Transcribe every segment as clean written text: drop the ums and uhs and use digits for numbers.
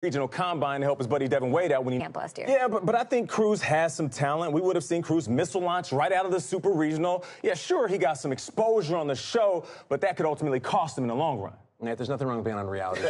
regional combine to help his buddy Devin Wade out when he camp last year. Yeah, but I think Cruz has some talent. We would have seen Cruz missile launch right out of the super regional. Yeah, sure, he got some exposure on the show, but that could ultimately cost him in the long run. Nate, there's nothing wrong with being on a reality show.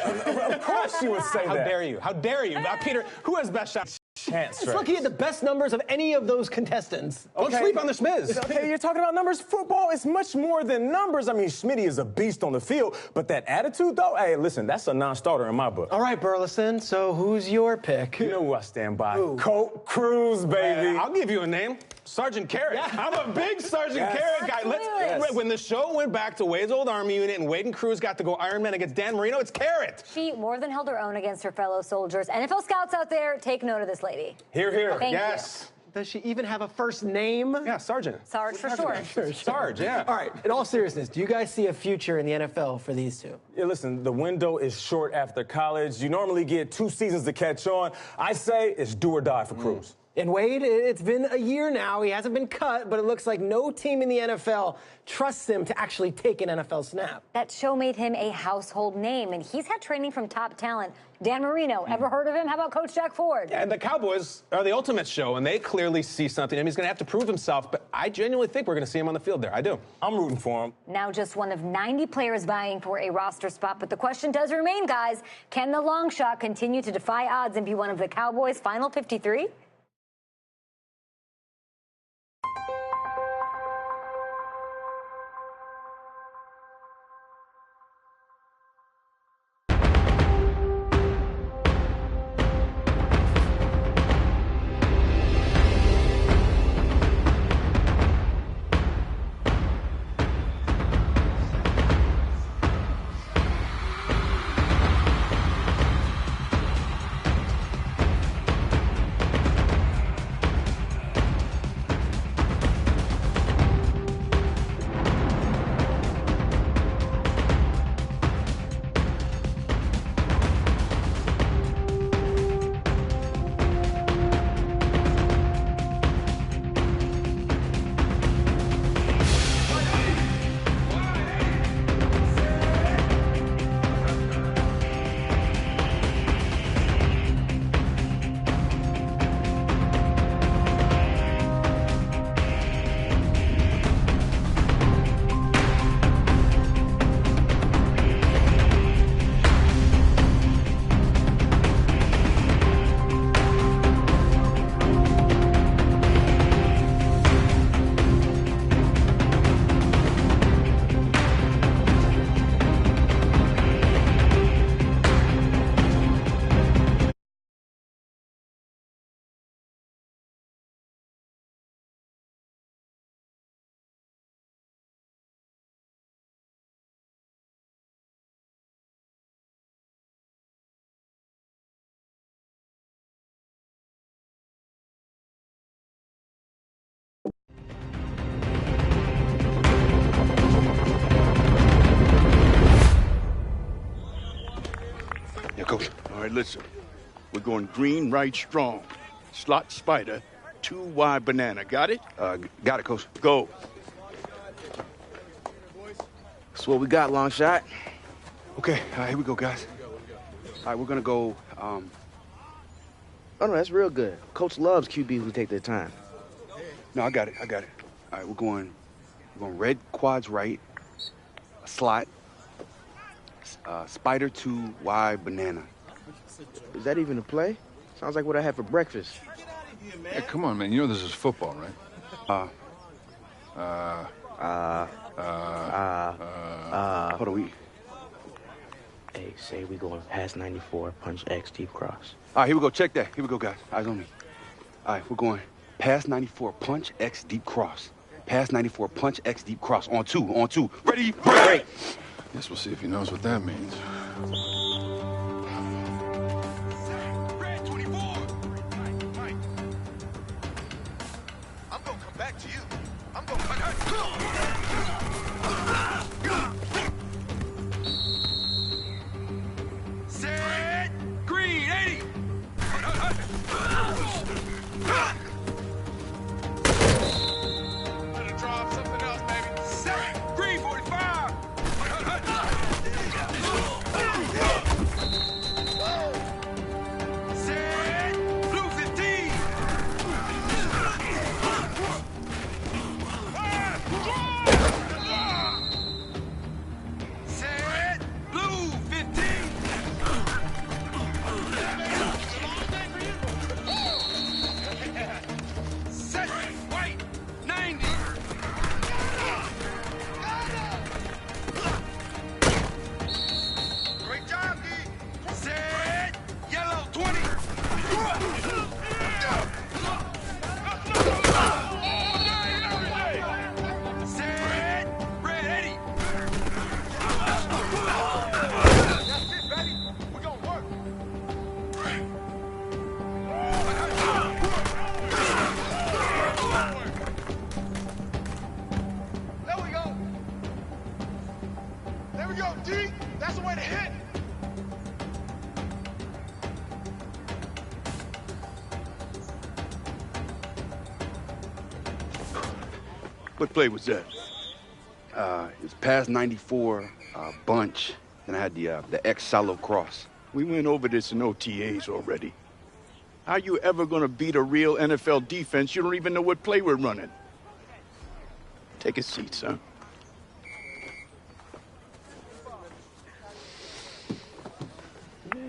Of course you would say How that. dare you? How dare you? Now, Peter, who has best shot? Chance. It's lucky at the best numbers of any of those contestants. Don't sleep on the Schmiz. Okay, you're talking about numbers. Football is much more than numbers. I mean, Schmitty is a beast on the field, but that attitude, though, hey, listen, that's a non-starter in my book. All right, Burleson, so who's your pick? You know who I stand by. Who? Colt Cruz, baby. I'll give you a name. Sergeant Carrot. Yeah. I'm a big Sergeant Carrot guy. Yes. When the show went back to Wade's old Army unit and Wade and Cruz got to go Iron Man against Dan Marino, it's Carrot. She more than held her own against her fellow soldiers. NFL scouts out there, take note of this lady. Here, here. Thank Yes. Does she even have a first name? Yeah, Sergeant. Sarge for short. Sarge, yeah. All right, in all seriousness, do you guys see a future in the NFL for these two? Yeah, listen, the window is short after college. You normally get 2 seasons to catch on. I say it's do or die for Cruz. And Wade, it's been a year now. He hasn't been cut, but it looks like no team in the NFL trusts him to actually take an NFL snap. That show made him a household name, and he's had training from top talent. Dan Marino, ever heard of him? How about Coach Jack Ford? And the Cowboys are the ultimate show, and they clearly see something. I mean, he's going to have to prove himself, but I genuinely think we're going to see him on the field there. I do. I'm rooting for him. Now just one of 90 players vying for a roster spot, but the question does remain, guys. Can the long shot continue to defy odds and be one of the Cowboys' final 53? Yeah, Coach. All right, listen. We're going green, right, strong. Slot spider, 2 wide banana. Got it? Got it, Coach. Go. That's what we got, long shot. Okay, here we go, guys. All right, we're going to go, Oh, no, that's real good. Coach loves QBs who take their time. No, I got it. All right, we're going red quads right, a slot, spider 2 wide banana. Is that even a play? Sounds like what I had for breakfast. Hey, come on, man. You know this is football, right? Hold on, we... Hey, say we going past 94, punch X, deep cross. All right, here we go. Check that. Here we go, guys. Eyes on me. All right, we're going past 94, punch X, deep cross. Past 94, punch X, deep cross. On two. Ready, break! Guess we'll see if he knows what that means. Red 24. Mike. I'm gonna come back to you. I'm gonna set green 80. Better drop something else, baby. Set green 45. What play was that? It was pass 94, bunch. Then I had the X shallow cross. We went over this in OTAs already. How you ever gonna beat a real NFL defense? You don't even know what play we're running. Take a seat, son.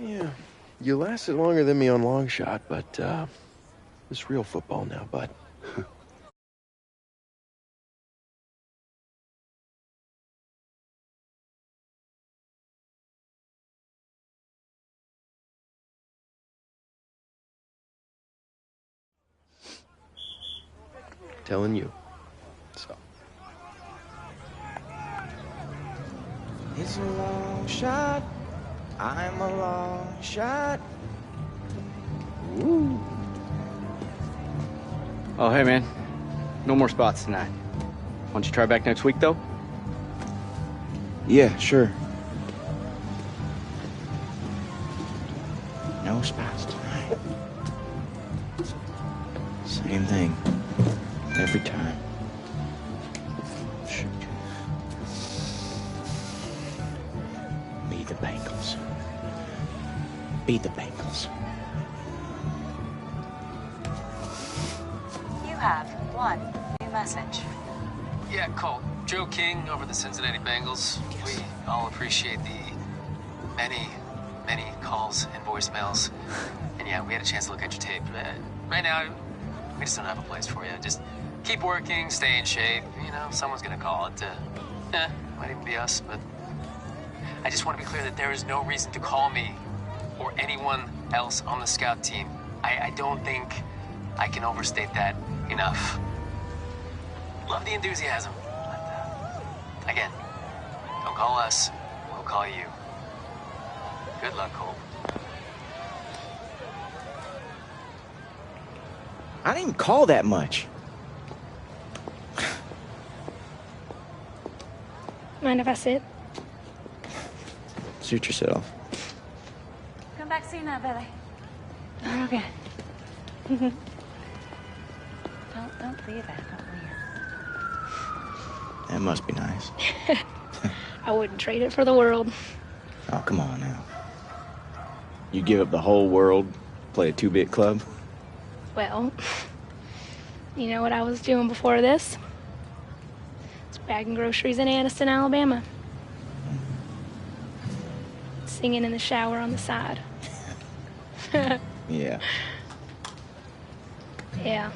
Yeah. You lasted longer than me on long shot, but it's real football now, bud. Telling you. So. It's a long shot. I'm a long shot. Woo. Oh, hey, man. No more spots tonight. Why don't you try back next week, though? Yeah, sure. No spots tonight. Same thing. Every time. Shoot. Beat the Bengals. Beat the Bengals. You have one new message. Yeah, Colt. Joe King over the Cincinnati Bengals. Yes. We all appreciate the many calls and voicemails. And yeah, we had a chance to look at your tape. Right now, we just don't have a place for you. Just keep working, stay in shape. You know, someone's gonna call it. Might even be us, but I just want to be clear that there is no reason to call me or anyone else on the scout team. I don't think I can overstate that enough. Love the enthusiasm, but again, don't call us, we'll call you. Good luck, Cole. I didn't call that much. Mind if I sit? Suit yourself. Come back soon now, Billy. Oh, okay. Don't leave that. Don't leave. That must be nice. I wouldn't trade it for the world. Oh, come on now. You give up the whole world, play a 2-bit club? Well, you know what I was doing before this? It's bagging groceries in Addison, Alabama. Singing in the shower on the side. Yeah. Yeah.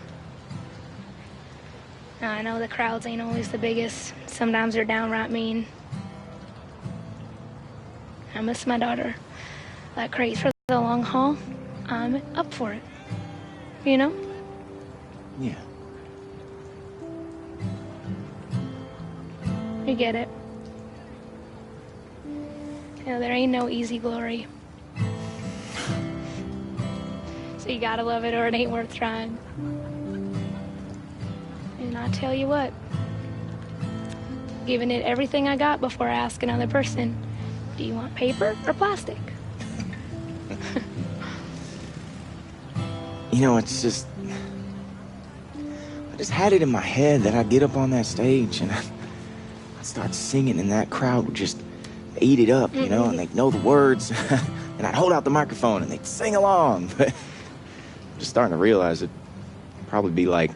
I know the crowds ain't always the biggest. Sometimes they're downright mean. I miss my daughter. That craze for the long haul, I'm up for it. You know? Yeah. You get it. You know, there ain't no easy glory. So you gotta love it or it ain't worth trying. And I tell you what, giving it everything I got before I ask another person, do you want paper or plastic? You know, it's just... I just had it in my head that I'd get up on that stage and I'd start singing and that crowd would just eat it up, you know, and they'd know the words. And I'd hold out the microphone and they'd sing along. But I'm just starting to realize it'd probably be like...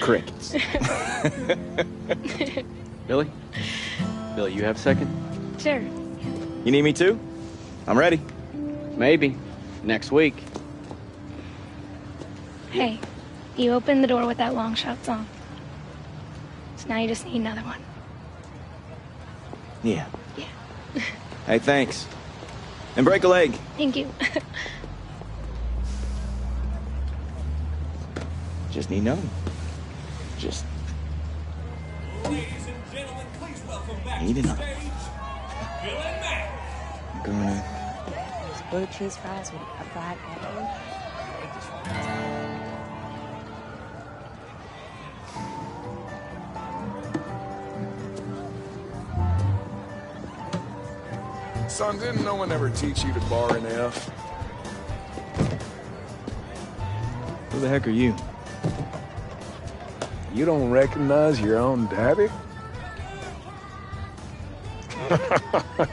Crickets. Billy? Billy, you have a second? Sure. You need me too? I'm ready. Maybe. Next week. Hey, you opened the door with that long shot song. So now you just need another one. Yeah. Yeah. Hey, thanks. And break a leg. Thank you. Just need another one. Just... Ladies and gentlemen, please welcome back need to another stage, one. Bill and Matt. I'm gonna... Those blue cheese fries with a fried onion. Son, didn't no one ever teach you to bar an F? Who the heck are you? You don't recognize your own daddy? Are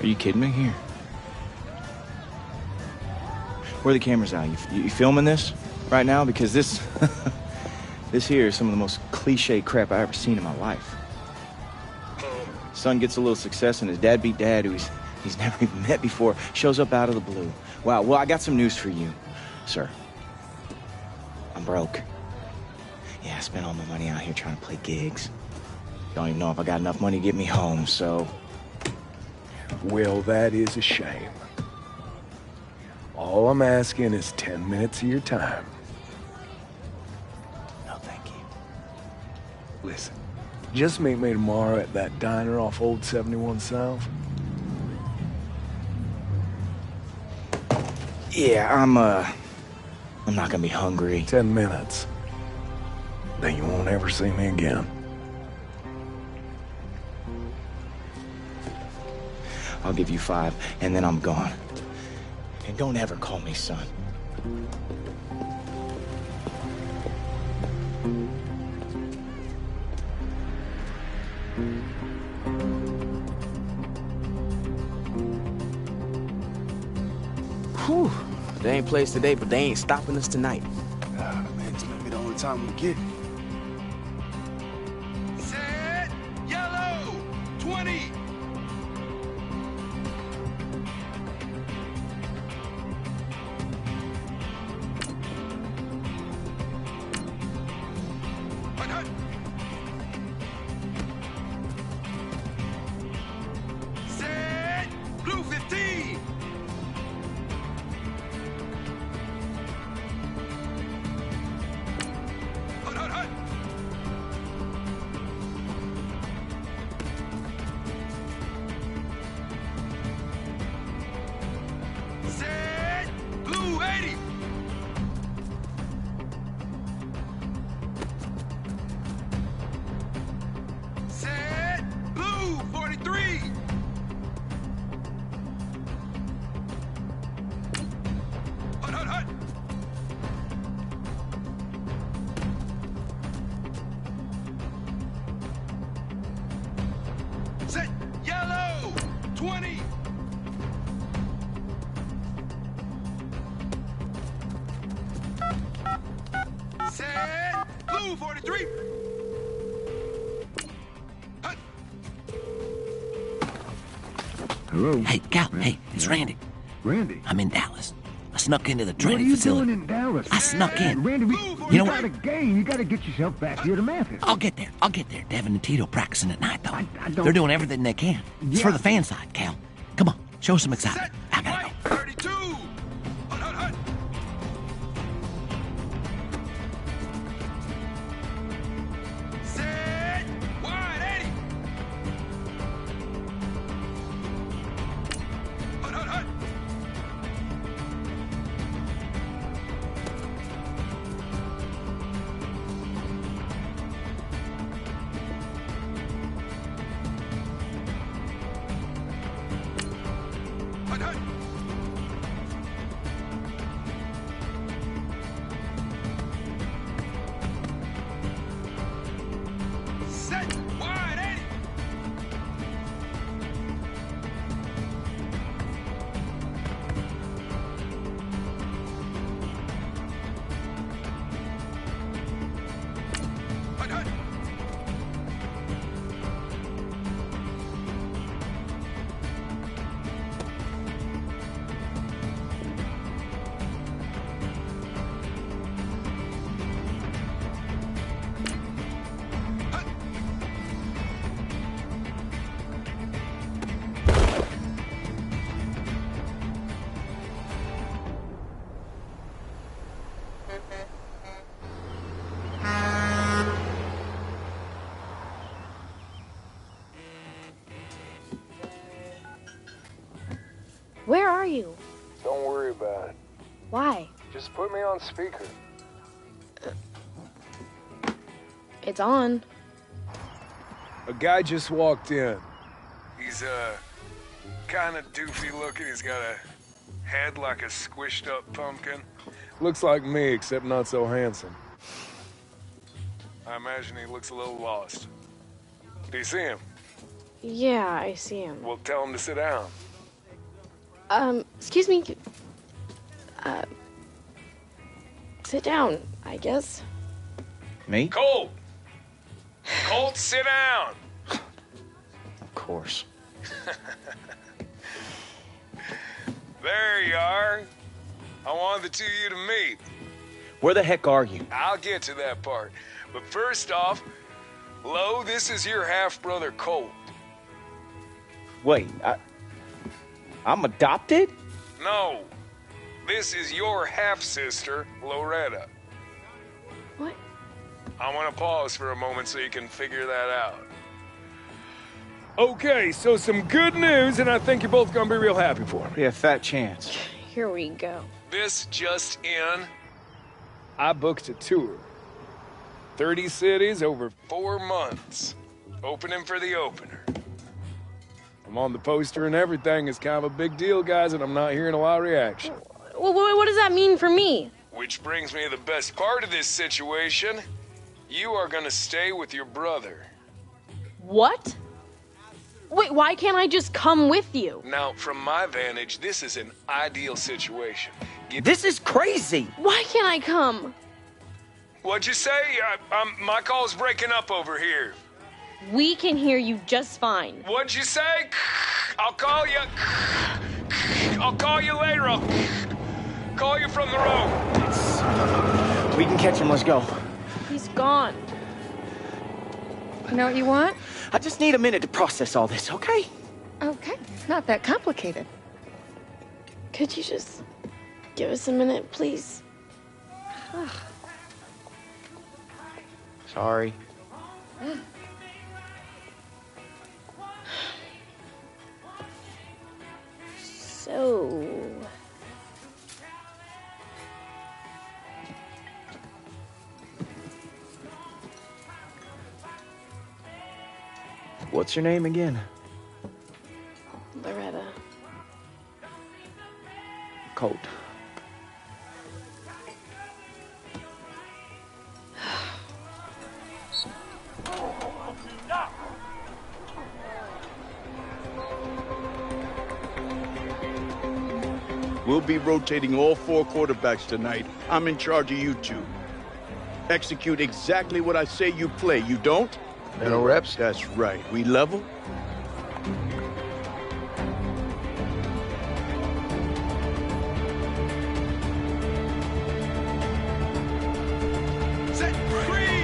you kidding me? Here. Where are the cameras at? You filming this right now? Because this... this here is some of the most cliche crap I've ever seen in my life. Son gets a little success and his dad beat dad, who he's never even met before, shows up out of the blue. Wow, well, I got some news for you, sir. I'm broke. Yeah, I spent all my money out here trying to play gigs. Don't even know if I got enough money to get me home, so... Well, that is a shame. All I'm asking is 10 minutes of your time. No, thank you. Listen, just meet me tomorrow at that diner off Old 71 South. Yeah, I'm not gonna be hungry. 10 minutes. Then you won't ever see me again. I'll give you 5, and then I'm gone. And don't ever call me son. Whew. They ain't plays today, but they ain't stopping us tonight. Man, this may be the only time we get. Set, yellow, 20. Set, blue 15. Set, blue 80. Set, blue 43. Hut. Set, yellow 20. Set, blue 43. Hello? Hey, Cal, hey, it's Randy. Randy? I'm in Dallas. I snuck into the What are training you facility. doing in Dallas? I snuck in. Randy, You know got what? a game. You got to get yourself back here to Memphis. I'll get there. Devin and Tito practicing at night, though. I don't- They're doing everything they can. It's for Yeah. the fan side, Cal. Come on, show some excitement. I gotta go. 32. Hut. Set, wide 80. Hut. Hut. Set, wide 80. Hut. Where are you? Don't worry about it. Why? Just put me on speaker. It's on. A guy just walked in. He's, kind of doofy looking. He's got a head like a squished up pumpkin. Looks like me, except not so handsome. I imagine he looks a little lost. Do you see him? Yeah, I see him. Well, tell him to sit down. Excuse me. Sit down, I guess. Me? Colt! Colt, sit down! Of course. There you are. I wanted the two of you to meet. Where the heck are you? I'll get to that part. But first off, Lo, this is your half-brother Colt. Wait, I'm adopted? No, this is your half-sister, Loretta. What? I want to pause for a moment so you can figure that out. Okay, so some good news, and I think you're both gonna be real happy for me. Yeah, fat chance. Here we go. This just in, I booked a tour. 30 cities over 4 months. Opening for the opener. I'm on the poster and everything. It's kind of a big deal, guys, and I'm not hearing a lot of reaction. Well, what does that mean for me? Which brings me to the best part of this situation. You are gonna stay with your brother. What? Wait, why can't I just come with you? Now, from my vantage, this is an ideal situation. This is crazy! Why can't I come? What'd you say? My call's breaking up over here. We can hear you just fine. What'd you say? I'll call you. I'll call you later. I'll call you from the road. We can catch him, let's go. He's gone. You know what you want? I just need a minute to process all this, okay? Okay, it's not that complicated. Could you just give us a minute, please? Sorry. So... What's your name again? Loretta. Colt. We'll be rotating all 4 quarterbacks tonight. I'm in charge of you two. Execute exactly what I say you play. You don't? No reps? That's right. We level? Set 3,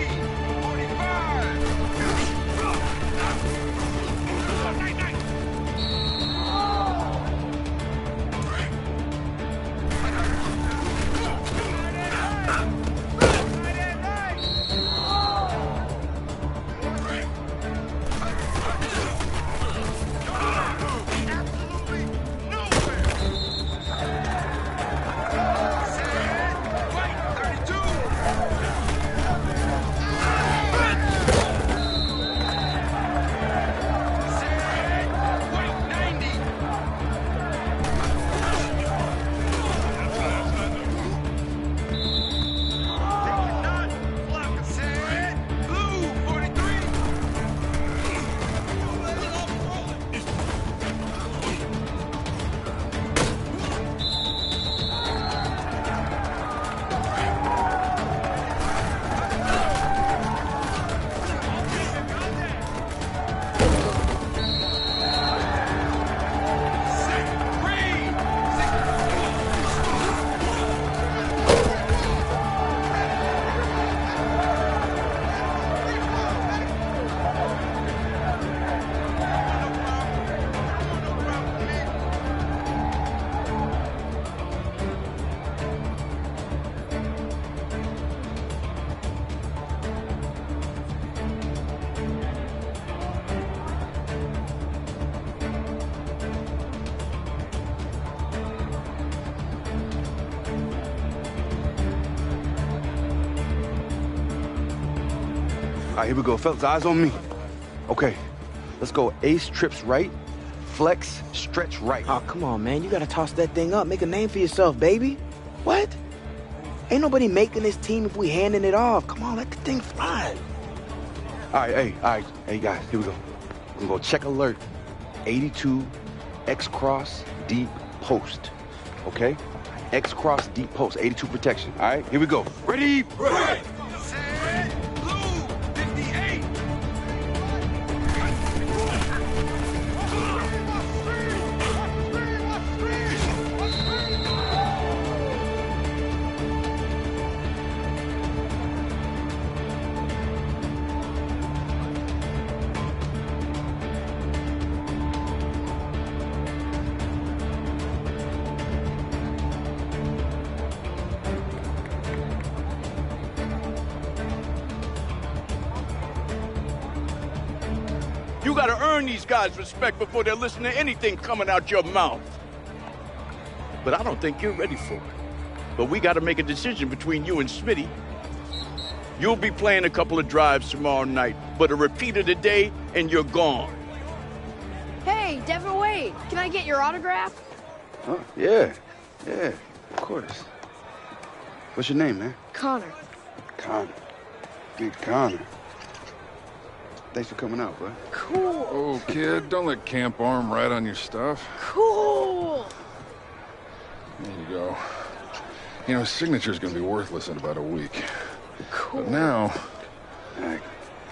All right, here we go, fellas. Eyes on me. Okay, let's go. Ace trips right, flex, stretch right. Oh, come on, man. You gotta toss that thing up. Make a name for yourself, baby. What? Ain't nobody making this team if we handing it off. Come on, let the thing fly. All right, hey guys, here we go. We're gonna go check alert. 82 X cross deep post. Okay? X cross deep post, 82 protection. All right, here we go. Ready? Right. Set. Blue. 58. You gotta earn these guys respect before they'll listen to anything coming out your mouth. But I don't think you're ready for it. But we gotta make a decision between you and Smitty. You'll be playing a couple of drives tomorrow night, but a repeat of the day, and you're gone. Hey, Devin Wade, can I get your autograph? Oh, yeah, of course. What's your name, man? Connor. Connor. Big Connor. Thanks for coming out, bud. Cool. Oh, kid, don't let Camp Arm ride on your stuff. Cool. There you go. You know, signature's gonna be worthless in about a week. Cool. But now,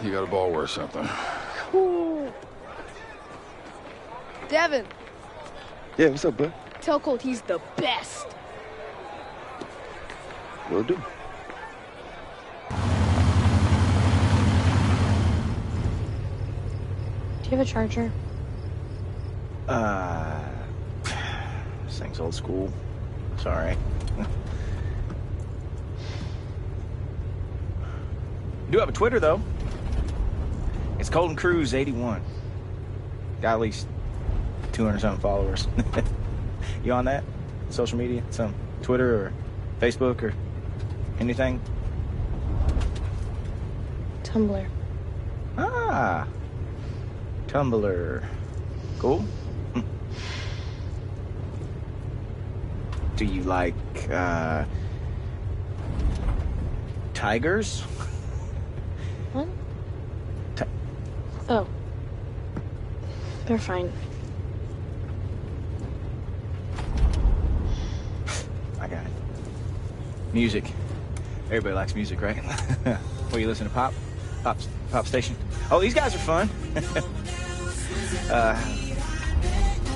you got a ball worth something. Cool. Devin, Yeah, what's up, bud? tell Colt he's the best. Will do. Do you have a charger? This thing's old school. Sorry. Do have a Twitter, though. It's Colton Cruz 81. Got at least 200-something followers. You on that? Social media? Some Twitter or Facebook or anything? Tumblr. Ah. Tumblr. Cool. Do you like, tigers? What? Oh. They're fine. I got it. Music. Everybody likes music, right? What, you listen to pop? Pop station? Oh, these guys are fun.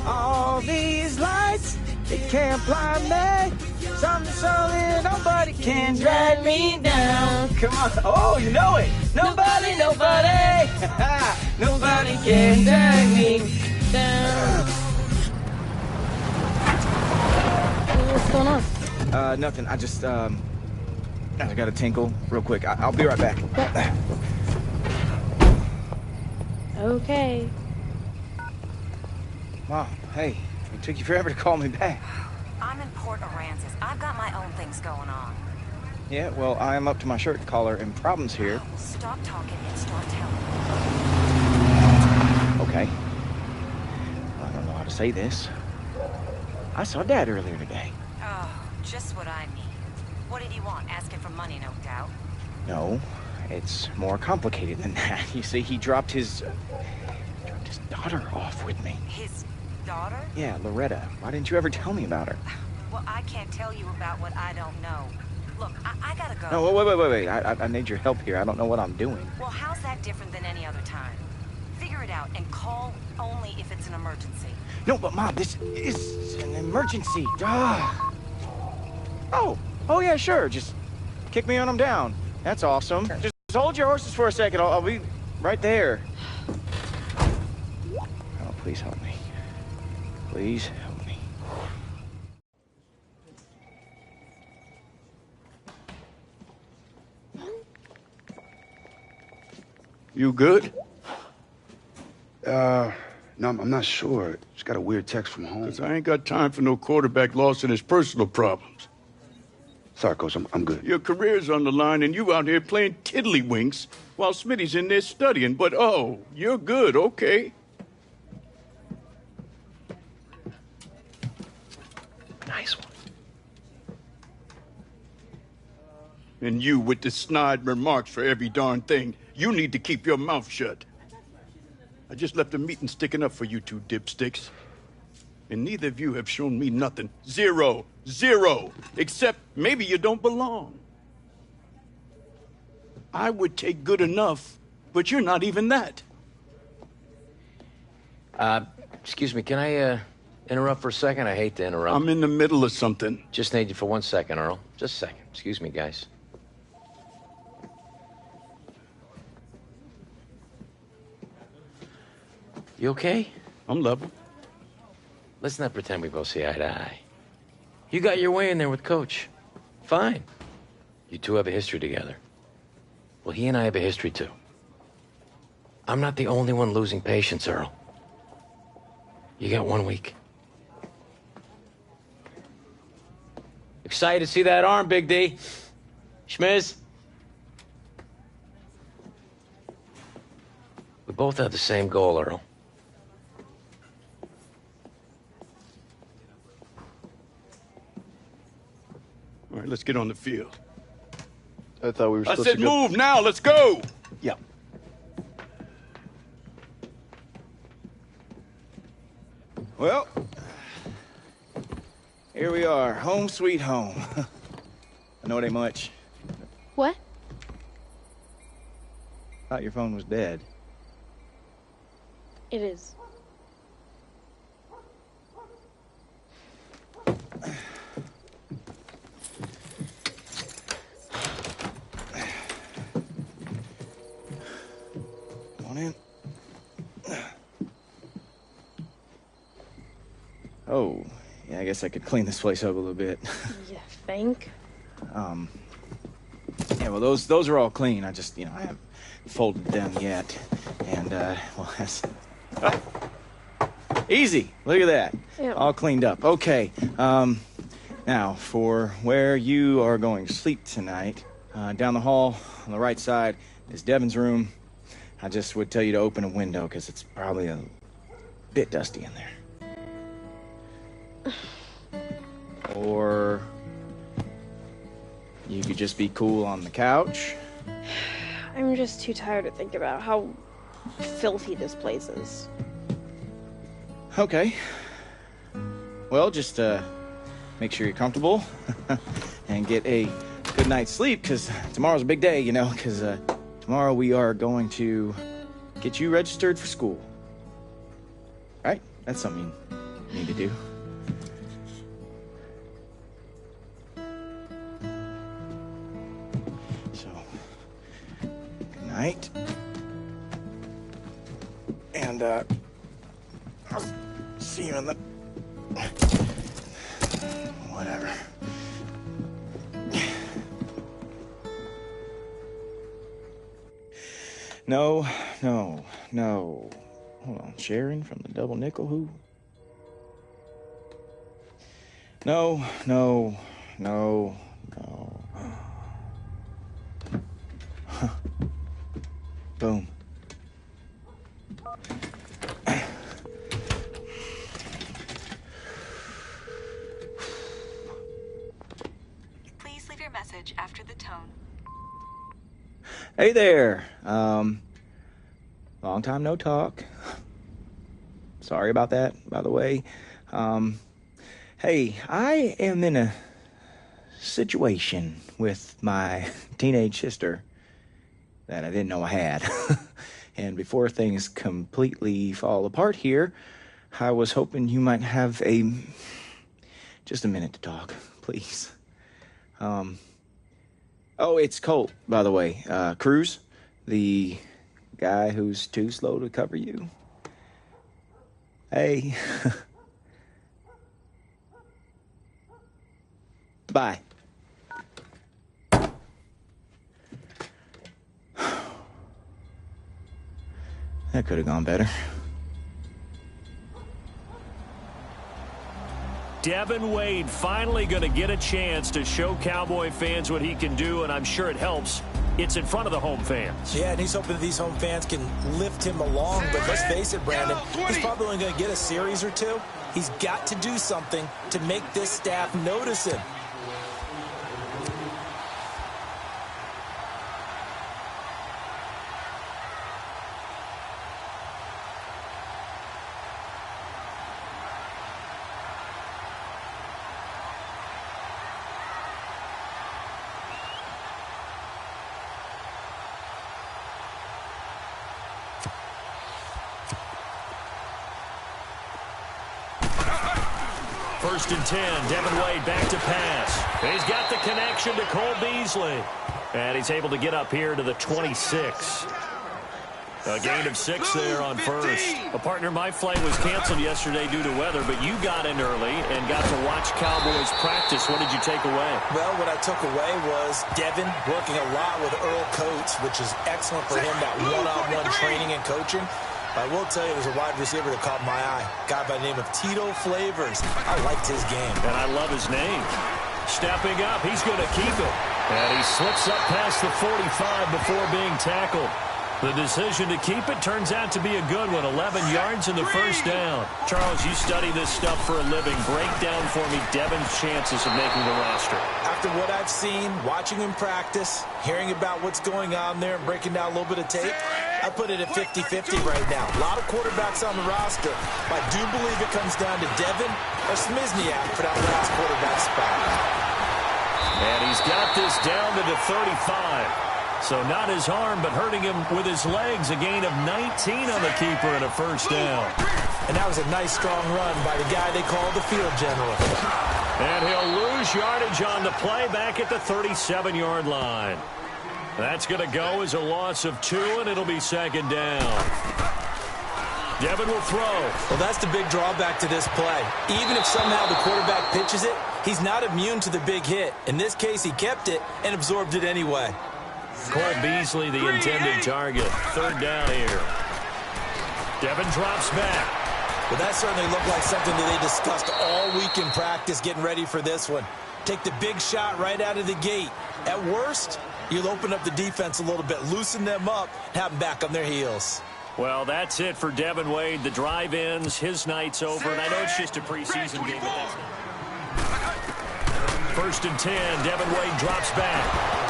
All these lights, they can't blind me. Something solid, nobody can drag me down. Come on. Oh, you know it. Nobody. Nobody can drag me down. What's going on? Nothing. I just, I got to tinkle real quick. I'll be right back. Okay. Mom, hey, it took you forever to call me back. I'm in Port Aransas. I've got my own things going on. Yeah, well, I am up to my shirt collar and problems here. Well, stop talking and start telling. Okay. I don't know how to say this. I saw Dad earlier today. Oh, just what I need. What did he want? Asking for money, no doubt. No, it's more complicated than that. You see, he dropped his daughter off with me. His daughter? Yeah, Loretta. Why didn't you ever tell me about her? Well, I can't tell you about what I don't know. Look, I gotta go. No, wait. I need your help here. I don't know what I'm doing. Well, how's that different than any other time? Figure it out and call only if it's an emergency. No, but Mom, this is an emergency. Ah. Oh yeah, sure. Just kick me when I'm down. That's awesome. Just hold your horses for a second. I'll be right there. Oh, please help me. Please help me. You good? No, I'm not sure. Just got a weird text from home. 'Cause I ain't got time for no quarterback lost in his personal problems. Sorry, Coach, I'm good. Your career's on the line, and you out here playing tiddlywinks while Smitty's in there studying. But, oh, you're good, okay. Nice one. And you with the snide remarks for every darn thing. You need to keep your mouth shut. I just left a meeting sticking up for you two dipsticks. And neither of you have shown me nothing. Zero. Zero. Except maybe you don't belong. I would take good enough, but you're not even that. Excuse me, can I, interrupt for a second? I hate to interrupt. I'm in the middle of something. Just need you for 1 second, Earl. Just a second. Excuse me, guys. You okay? I'm level. Let's not pretend we both see eye to eye. You got your way in there with Coach. Fine. You two have a history together. Well, he and I have a history, too. I'm not the only one losing patience, Earl. You got 1 week. Excited to see that arm, Big D. Schmiz? We both have the same goal, Earl. All right, let's get on the field. I thought we were supposed to go. Move now, let's go! Yeah. Well, here we are, home sweet home. I know it ain't much. What? Thought your phone was dead. It is. Come on in. Oh, yeah, I guess I could clean this place up a little bit. You think? Yeah, well, those are all clean. I just, I haven't folded them yet. And, well, that's... Oh. Easy. Look at that. Ew. All cleaned up. Okay. Now, for where you are going to sleep tonight, down the hall on the right side is Devin's room. I just would tell you to open a window because it's probably a bit dusty in there. Or you could just be cool on the couch. I'm just too tired to think about how filthy this place is. Okay. Well, just make sure you're comfortable and get a good night's sleep, because tomorrow's a big day, because tomorrow we are going to get you registered for school. Right? That's something you need to do. So, good night. And, I'll see you in the... Whatever. No. Hold on, Sharon from the Double Nickel, who? No. Huh. Boom. Please leave your message after the tone. Hey there. Long time no talk. Sorry about that, by the way. Hey, I am in a situation with my teenage sister that I didn't know I had. And before things completely fall apart here, I was hoping you might have just a minute to talk, please. Oh, it's Colt, by the way. Cruz, the guy who's too slow to cover you. Hey. Bye. That could have gone better. Devin Wade finally going to get a chance to show Cowboy fans what he can do, and I'm sure it helps. It's in front of the home fans. Yeah, and he's hoping that these home fans can lift him along. But let's face it, Brandon, he's probably only going to get a series or two. He's got to do something to make this staff notice him. First and 10, Devin Wade back to pass. He's got the connection to Cole Beasley. And he's able to get up here to the 26. A gain of 6 there on first. A partner, my flight was canceled yesterday due to weather, but you got in early and got to watch Cowboys practice. What did you take away? Well, what I took away was Devin working a lot with Earl Coates, which is excellent for him, that one-on-one training and coaching. I will tell you, there's a wide receiver that caught my eye. A guy by the name of Tito Flavors. I liked his game. And I love his name. Stepping up, he's going to keep it. And he slips up past the 45 before being tackled. The decision to keep it turns out to be a good one. 11 yards in the first down. Charles, you study this stuff for a living. Break down for me Devin's chances of making the roster. After what I've seen, watching him practice, hearing about what's going on there, and breaking down a little bit of tape, I put it at 50-50 right now. A lot of quarterbacks on the roster, but I do believe it comes down to Devin or Smizniak for that last quarterback spot. And he's got this down to the 35. So not his arm, but hurting him with his legs. A gain of 19 on the keeper and a first down. And that was a nice, strong run by the guy they call the field general. And he'll lose yardage on the play back at the 37-yard line. That's going to go as a loss of 2, and it'll be second down. Devin will throw. Well, that's the big drawback to this play. Even if somehow the quarterback pitches it, he's not immune to the big hit. In this case, he kept it and absorbed it anyway. Cole Beasley, the intended target. Third down here. Devin drops back. Well, that certainly looked like something that they discussed all week in practice getting ready for this one. Take the big shot right out of the gate. At worst, you'll open up the defense a little bit, loosen them up, and have them back on their heels. Well, that's it for Devin Wade. The drive ends. His night's over, and I know it's just a preseason game, but that's not. First and 10, Devin Wade drops back.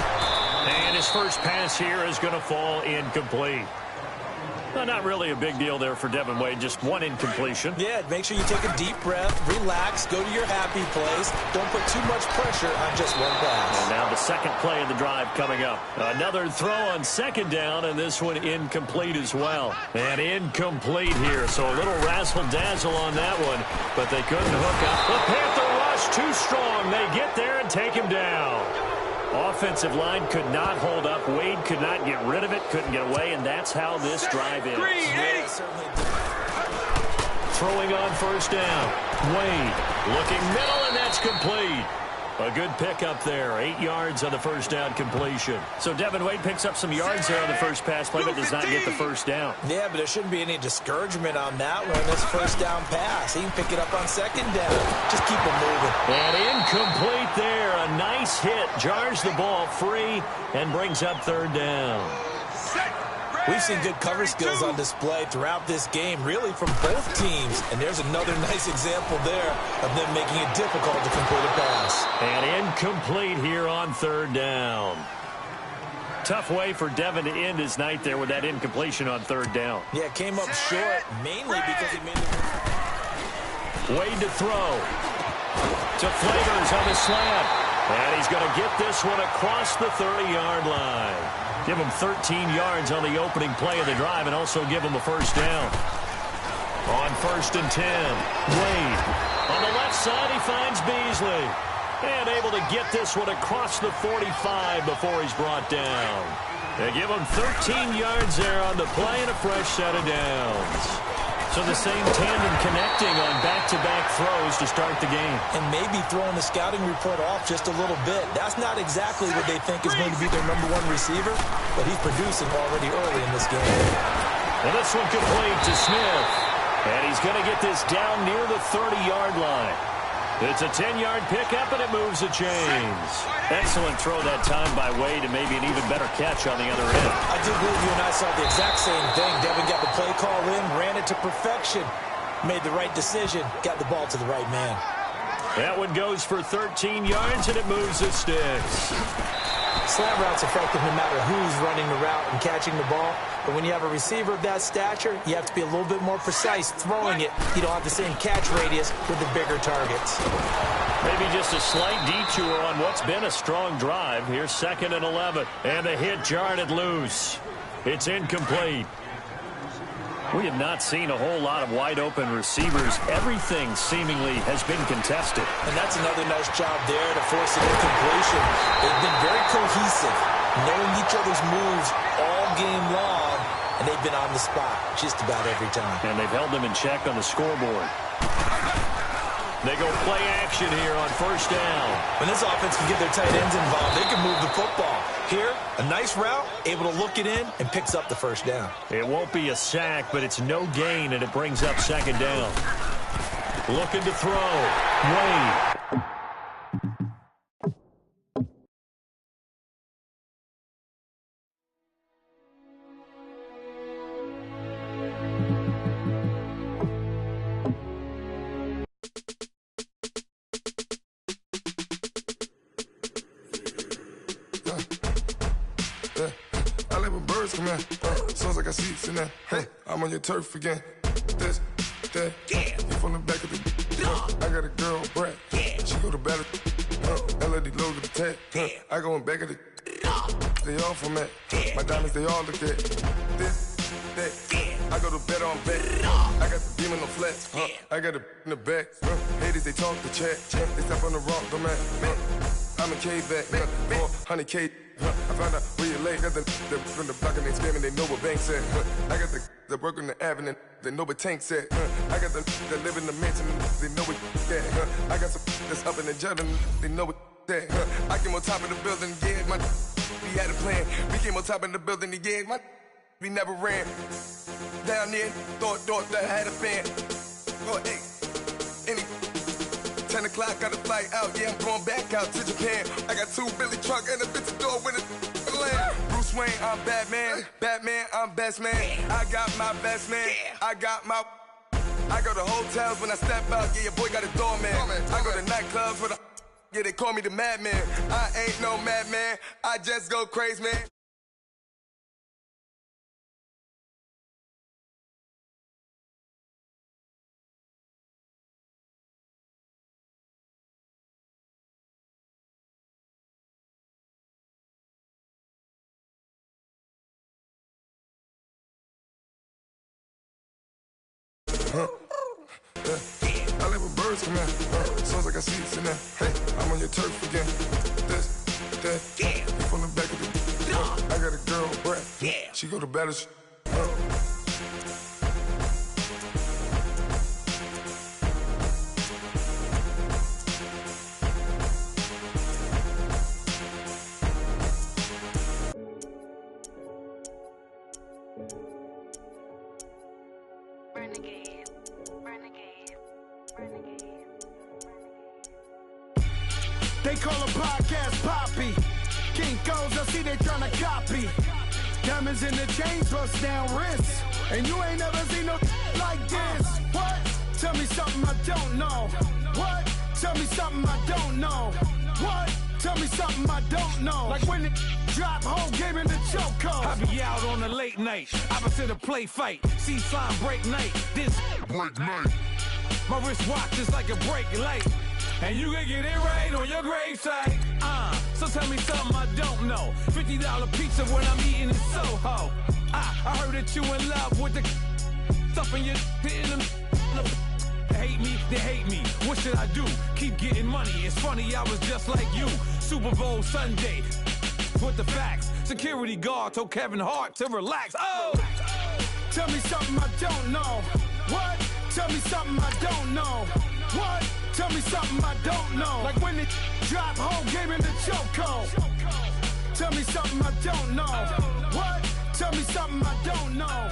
And his first pass here is going to fall incomplete. Well, not really a big deal there for Devin Wade, just one incompletion. Yeah, make sure you take a deep breath, relax, go to your happy place. Don't put too much pressure on just one pass. And now the second play of the drive coming up. Another throw on second down, and this one incomplete as well. And incomplete here, so a little razzle-dazzle on that one, but they couldn't hook up. The Panther rush too strong. They get there and take him down. Offensive line could not hold up. Wade could not get rid of it, couldn't get away, and that's how this drive ends. Throwing on first down. Wade looking middle, and that's complete. A good pickup there. 8 yards on the first down completion. So Devin Wade picks up some yards there on the first pass play, but does not get the first down. Yeah, but there shouldn't be any discouragement on that one. This first down pass. He can pick it up on second down. Just keep him moving. And incomplete there. A nice hit. Jars the ball free and brings up third down. We've seen good cover skills on display throughout this game, really from both teams. And there's another nice example there of them making it difficult to complete a pass. And incomplete here on third down. Tough way for Devin to end his night there with that incompletion on third down. Yeah, came up short, mainly because he made it. Wade to throw. To Flavors on the slant. And he's going to get this one across the 30-yard line. Give him 13 yards on the opening play of the drive and also give him a first down. On first and 10, Wade. On the left side, he finds Beasley. And able to get this one across the 45 before he's brought down. They give him 13 yards there on the play and a fresh set of downs. So the same tandem connecting on back-to-back throws to start the game. And maybe throwing the scouting report off just a little bit. That's not exactly what they think is going to be their #1 receiver, but he's producing already early in this game. And this one complete to Smith. And he's going to get this down near the 30-yard line. It's a 10-yard pickup, and it moves the chains. Excellent throw that time by Wade, and maybe an even better catch on the other end. I do believe you and I saw the exact same thing. Devin got the play call in, ran it to perfection. Made the right decision, got the ball to the right man. That one goes for 13 yards, and it moves the sticks. Slant route's effective no matter who's running the route and catching the ball. But when you have a receiver of that stature, you have to be a little bit more precise throwing it. You don't have the same catch radius with the bigger targets. Maybe just a slight detour on what's been a strong drive. Here's 2nd and 11. And a hit jarred it loose. It's incomplete. We have not seen a whole lot of wide-open receivers. Everything seemingly has been contested. And that's another nice job there to force an incompletion. They've been very cohesive, knowing each other's moves all game long, and they've been on the spot just about every time. And they've held them in check on the scoreboard. They go play action here on 1st down. When this offense can get their tight ends involved, they can move the football. Here, a nice route, able to look it in, and picks up the 1st down. It won't be a sack, but it's no gain, and it brings up 2nd down. Looking to throw. Wade. Come here, soon as I got seats in there, I'm on your turf again. This, that, you from the back of the, I got a girl, Brad, she go to battle, LOD load the tag, I go in back of the, they all from that, my diamonds, they all look at, this, that, I go to bet on bet, I got the demon on flats, I got it in the back, haters, they talk the chat, they step on the rock, don't man, I'm a K-back, 400K. I found out where you lay. Got the from the block and they scamming, they know what bank said. I got the work on the avenue, they know what tank said. I got the that live in the mansion, they know what that. I got some that's up in the jet, they know what that. I came on top of the building, yeah, my we had a plan. We came on top of the building, yeah, my we never ran. Down there, thought that I had a fan. Oh, hey, any 10 o'clock, got a flight out, yeah, I'm going back out to Japan. I got 2 Billy truck and a bitch door with a land. Bruce Wayne, I'm Batman. Batman, I'm best man. I got my best man. I got my... I go to hotels when I step out, yeah, your boy got a doorman. I go to nightclubs for the... Yeah, they call me the madman. I ain't no madman. I just go crazy, man. I live with birds come in. Soon as I got seats in there. I'm on your turf again. This, that, you from the back of the. I got a girl, Brad. She go to battle. They call a podcast Poppy. Kinkos, I see they tryna copy. Diamonds in the chains, bust down wrists. And you ain't never seen no like this. What? Tell me something I don't know. What? Tell me something I don't know. What? Tell me something I don't know. Like when it drop, whole game in the chokehold. I be out on a late night, opposite a play fight. See slime break night, this break night. My wristwatch is like a break light. And you can get it right on your gravesite. So tell me something I don't know. $50 pizza when I'm eating in Soho. I heard that you in love with the stuff in your hitting them. Hate me, they hate me. What should I do? Keep getting money. It's funny, I was just like you. Super Bowl Sunday. With the facts. Security guard told Kevin Hart to relax. Oh! Tell me something I don't know. What? Tell me something I don't know. What? Tell me something I don't know. Like when it drop, whole game in the chokehold. Tell me something I don't know. What? Tell me something I don't know.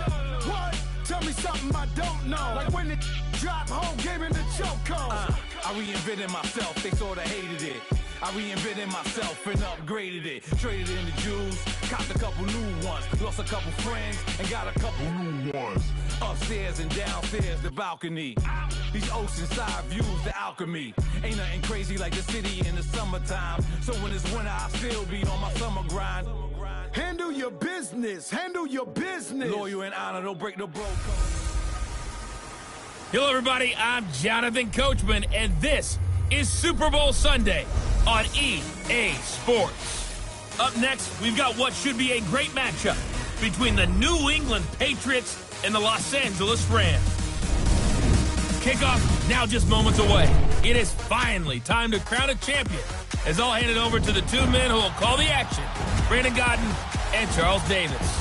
What? Tell me something I don't know. Like when it drop, whole game in the chokehold. I reinvented myself, they sorta hated it. I reinvented myself and upgraded it. Traded in the jewels, copped a couple new ones. Lost a couple friends and got a couple new ones. Upstairs and downstairs, the balcony. These oceanside views, the alchemy. Ain't nothing crazy like the city in the summertime. So when it's winter, I still be on my summer grind. Handle your business. Handle your business. Loyal and honor, don't break the bro code. Hello, everybody. I'm Jonathan Coachman, and this is Super Bowl Sunday on EA Sports. Up next, we've got what should be a great matchup between the New England Patriots and the Los Angeles Rams. Kickoff now just moments away. It is finally time to crown a champion, as I'll hand it over to the two men who will call the action, Brandon Godden and Charles Davis.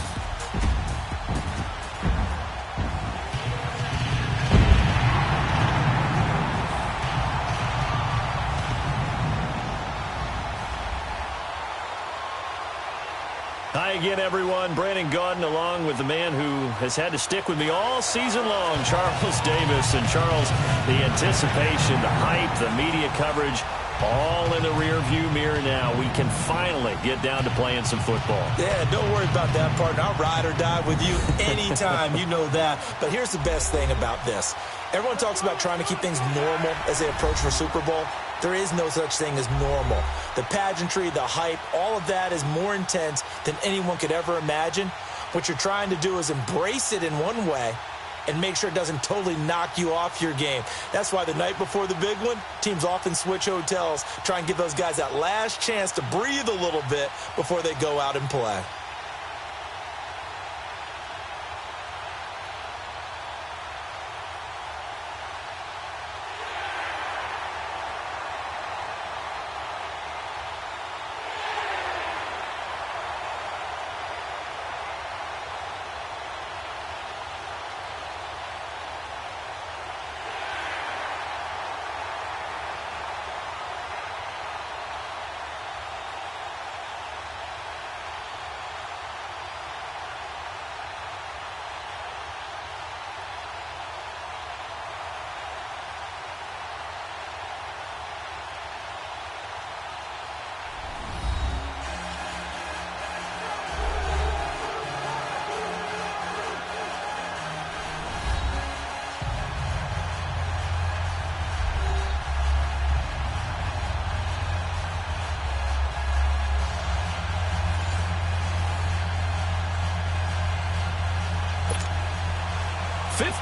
Hi again, everyone. Brandon Godden along with the man who has had to stick with me all season long, Charles Davis. And Charles, the anticipation, the hype, the media coverage, all in the rearview mirror now. We can finally get down to playing some football. Yeah, don't worry about that, partner. I'll ride or die with you anytime. You know that. But here's the best thing about this. Everyone talks about trying to keep things normal as they approach for Super Bowl. There is no such thing as normal. The pageantry, the hype, all of that is more intense than anyone could ever imagine. What you're trying to do is embrace it in one way and make sure it doesn't totally knock you off your game. That's why the night before the big one, teams often switch hotels, try and give those guys that last chance to breathe a little bit before they go out and play.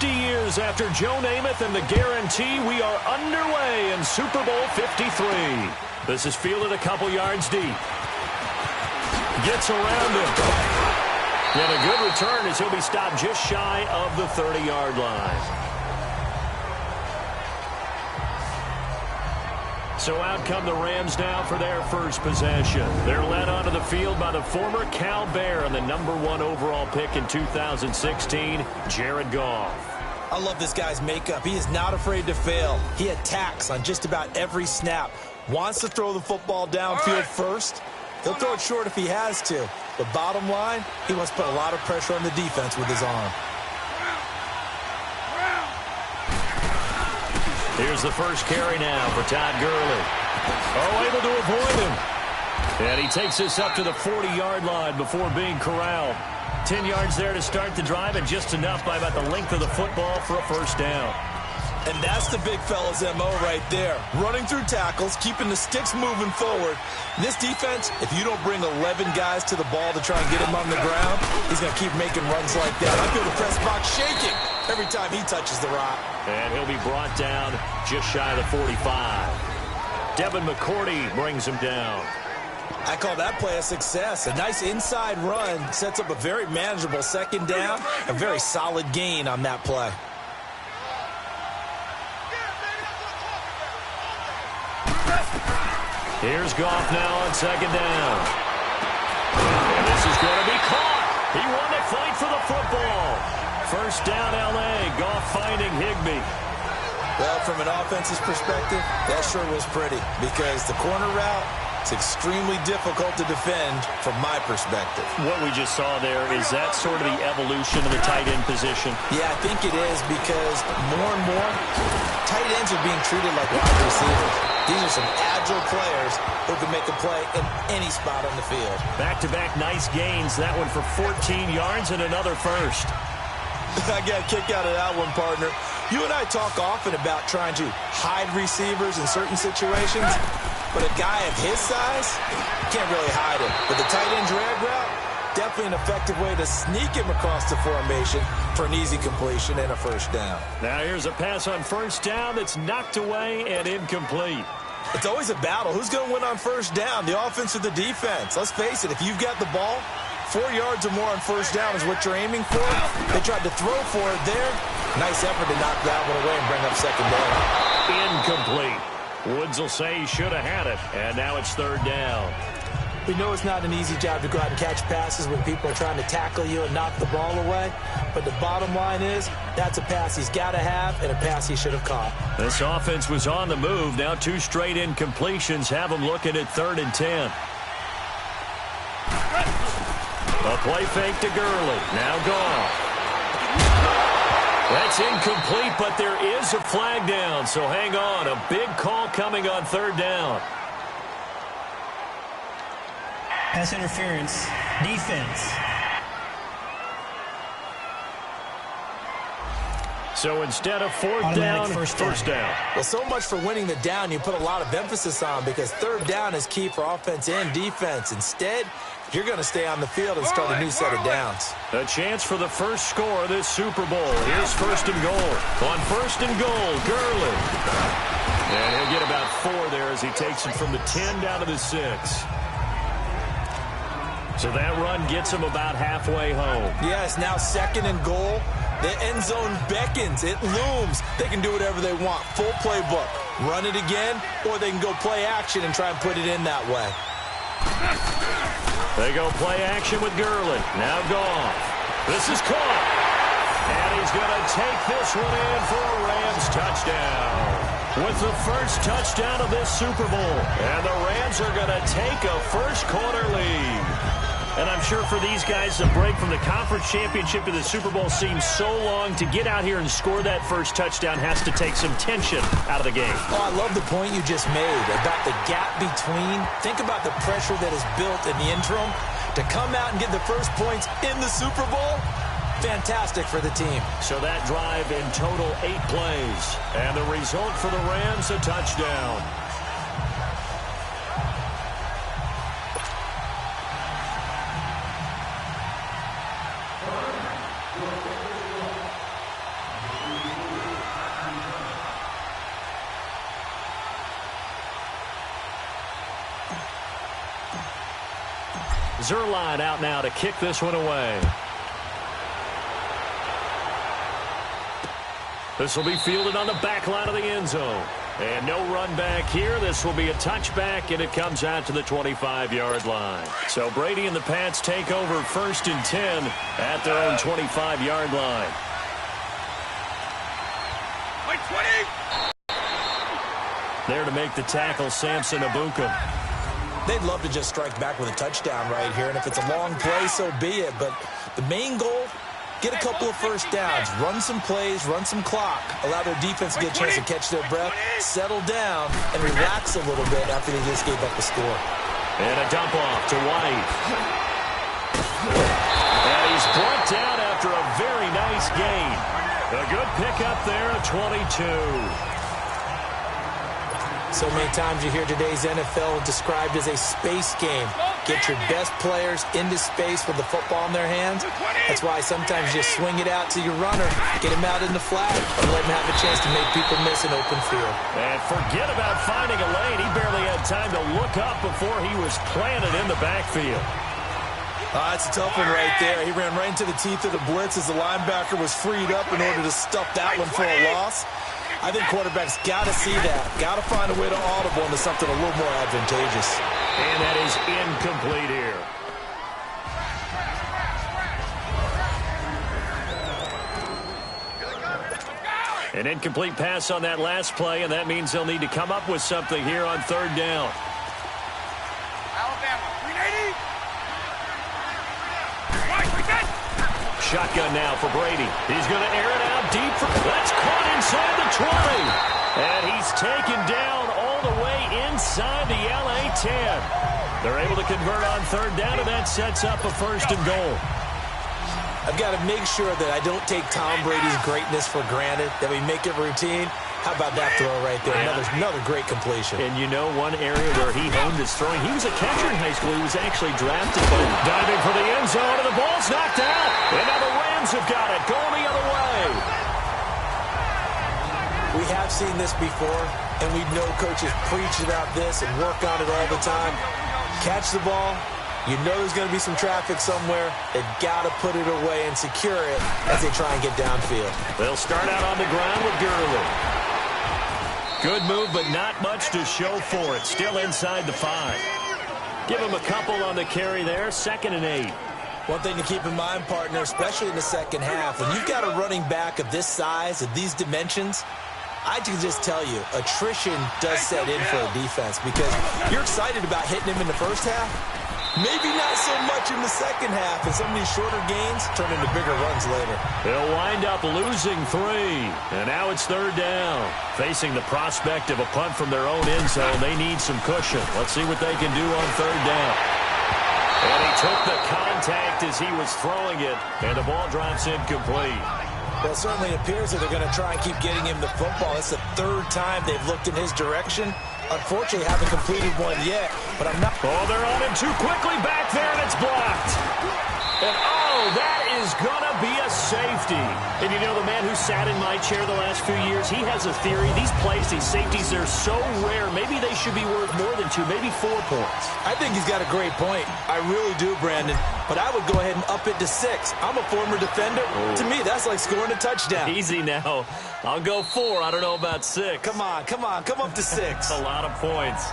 Years after Joe Namath and the guarantee, we are underway in Super Bowl 53. This is fielded a couple yards deep. Gets around him. And a good return as he'll be stopped just shy of the 30-yard line. So out come the Rams now for their first possession. They're led onto the field by the former Cal Bear and the #1 overall pick in 2016, Jared Goff. I love this guy's makeup. He is not afraid to fail. He attacks on just about every snap. Wants to throw the football downfield first. He'll throw it short if he has to. But bottom line, he wants to put a lot of pressure on the defense with his arm. Here's the first carry now for Todd Gurley. Oh, able to avoid him. And he takes this up to the 40-yard line before being corralled. 10 yards there to start the drive, and just enough by about the length of the football for a first down. And that's the big fella's MO right there. Running through tackles, keeping the sticks moving forward. This defense, if you don't bring 11 guys to the ball to try and get him on the ground, he's going to keep making runs like that. I feel the press box shaking every time he touches the rock. And he'll be brought down just shy of the 45. Devin McCourty brings him down. I call that play a success. A nice inside run sets up a very manageable second down. A very solid gain on that play. Here's Goff now on second down. And this is going to be caught. He won the fight for the football. First down, L.A. Goff finding Higbee. Well, from an offense's perspective, that sure was pretty because the corner route It's extremely difficult to defend from my perspective. What we just saw there, is that sort of the evolution of the tight end position? Yeah, I think it is, because more and more, tight ends are being treated like wide receivers. These are some agile players who can make a play in any spot on the field. Back-to-back nice gains. That one for 14 yards and another first. I got a kick out of that one, partner. You and I talk often about trying to hide receivers in certain situations, but a guy of his size can't really hide him. But the tight end drag route, definitely an effective way to sneak him across the formation for an easy completion and a first down. Now here's a pass on first down that's knocked away and incomplete. It's always a battle. Who's going to win on first down, the offense or the defense? Let's face it, if you've got the ball, 4 yards or more on first down is what you're aiming for. They tried to throw for it there. Nice effort to knock that one away and bring up second down. Incomplete. Woods will say he should have had it, and now it's third down. We know it's not an easy job to go out and catch passes when people are trying to tackle you and knock the ball away. But the bottom line is, that's a pass he's got to have and a pass he should have caught. This offense was on the move. Now 2 straight incompletions have them looking at 3rd and 10. A play fake to Gurley. Now gone. That's incomplete, but there is a flag down. So hang on. A big call coming on 3rd down. Pass interference. Defense. So instead of 4th down, first down. Well, so much for winning the down you put a lot of emphasis on, because 3rd down is key for offense and defense. Instead, you're going to stay on the field and start a new set of downs. A chance for the first score of this Super Bowl. Here's 1st and goal. On 1st and goal, Gurley. And he'll get about 4 there as he takes it from the 10 down to the 6. So that run gets him about halfway home. Yes, now 2nd and goal. The end zone beckons. It looms. They can do whatever they want. Full playbook. Run it again, or they can go play action and try and put it in that way. They go play action with Gurley. Now gone. This is caught. And he's going to take this one in for a Rams touchdown. With the first touchdown of this Super Bowl. And the Rams are going to take a first quarter lead. And I'm sure for these guys, the break from the conference championship to the Super Bowl seems so long. To get out here and score that first touchdown has to take some tension out of the game. Oh, I love the point you just made about the gap between. Think about the pressure that is built in the interim. To come out and get the first points in the Super Bowl, fantastic for the team. So that drive in total 8 plays. And the result for the Rams, a touchdown. Zerline out now to kick this one away. This will be fielded on the back line of the end zone. And no run back here. This will be a touchback, and it comes out to the 25-yard line. So Brady and the Pats take over 1st and 10 at their own 25-yard line. There to make the tackle, Samson Abukum. They'd love to just strike back with a touchdown right here, and if it's a long play, so be it. But the main goal, get a couple of first downs, run some plays, run some clock, allow their defense to get a chance to catch their breath, settle down, and relax a little bit after they just gave up the score. And a dump off to White. And he's brought down after a very nice gain. A good pickup there at 22. So many times you hear today's NFL described as a space game. Get your best players into space with the football in their hands. That's why sometimes you swing it out to your runner, get him out in the flat, and let him have a chance to make people miss an open field. And forget about finding a lane. He barely had time to look up before he was planted in the backfield. That's a tough one right there. He ran right into the teeth of the blitz as the linebacker was freed up in order to stuff that one for a loss. I think quarterbacks got to see that. Got to find a way to audible into something a little more advantageous. And that is incomplete here. An incomplete pass on that last play, and that means they'll need to come up with something here on 3rd down. shotgun now for Brady. He's going to air it out deep. That's caught inside the 20. And he's taken down all the way inside the LA 10. They're able to convert on third down, and that sets up a 1st and goal. I've got to make sure that I don't take Tom Brady's greatness for granted, that we make it routine. How about that throw right there? Another great completion. And you know one area where he honed his throwing? He was a catcher in high school. He was actually drafted. But diving for the end zone, and the ball's knocked out. And now the Rams have got it, going the other way. We have seen this before, and we know coaches preach about this and work on it all the time. Catch the ball. You know there's going to be some traffic somewhere. They've got to put it away and secure it as they try and get downfield. They'll start out on the ground with Gurley. Good move, but not much to show for it. Still inside the 5. Give him a couple on the carry there. 2nd and 8. One thing to keep in mind, partner, especially in the second half, when you've got a running back of this size, of these dimensions, I can just tell you, attrition does set in for a defense because you're excited about hitting him in the first half. Maybe not so much in the second half, and some of these shorter gains turn into bigger runs later. They'll wind up losing 3, and now it's 3rd down. Facing the prospect of a punt from their own end zone, they need some cushion. Let's see what they can do on 3rd down. And he took the contact as he was throwing it, and the ball drops incomplete. Well, it certainly appears that they're going to try and keep getting him the football. It's the 3rd time they've looked in his direction. Unfortunately, haven't completed one yet, but I'm not. Oh, they're on him too quickly back there, and it's blocked. And, oh, that is going to be a safety. And you know, the man who sat in my chair the last few years, he has a theory. These plays, these safeties, they're so rare. Maybe they should be worth more than 2, maybe 4 points. I think he's got a great point. I really do, Brandon. But I would go ahead and up it to 6. I'm a former defender. Oh. To me, that's like scoring a touchdown. Easy now. I'll go 4. I don't know about 6. Come on. Come up to 6. A lot of points.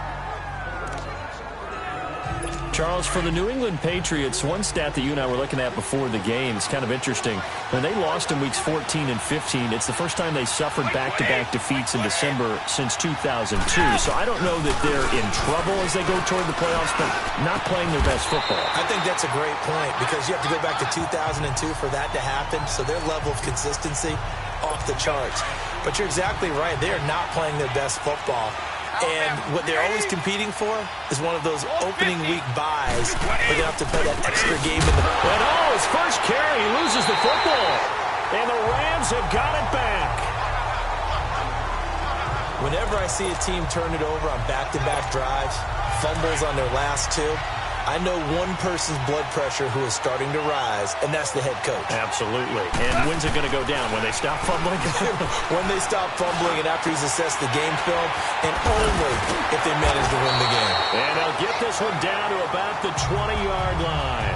Charles, for the New England Patriots, one stat that you and I were looking at before the game is kind of interesting. When they lost in weeks 14 and 15, it's the first time they suffered back-to-back defeats in December since 2002. So I don't know that they're in trouble as they go toward the playoffs, but not playing their best football. I think that's a great point because you have to go back to 2002 for that to happen. So their level of consistency off the charts. But you're exactly right. They are not playing their best football. And what they're always competing for is one of those opening week buys where they have to play that extra game in the... And his first carry, he loses the football. And the Rams have got it back. Whenever I see a team turn it over on back-to-back drives, fumbles on their last 2, I know one person's blood pressure who is starting to rise, and that's the head coach. Absolutely. And when's it going to go down? When they stop fumbling? When they stop fumbling and after he's assessed the game film, and only if they manage to win the game. And they'll get this one down to about the 20-yard line.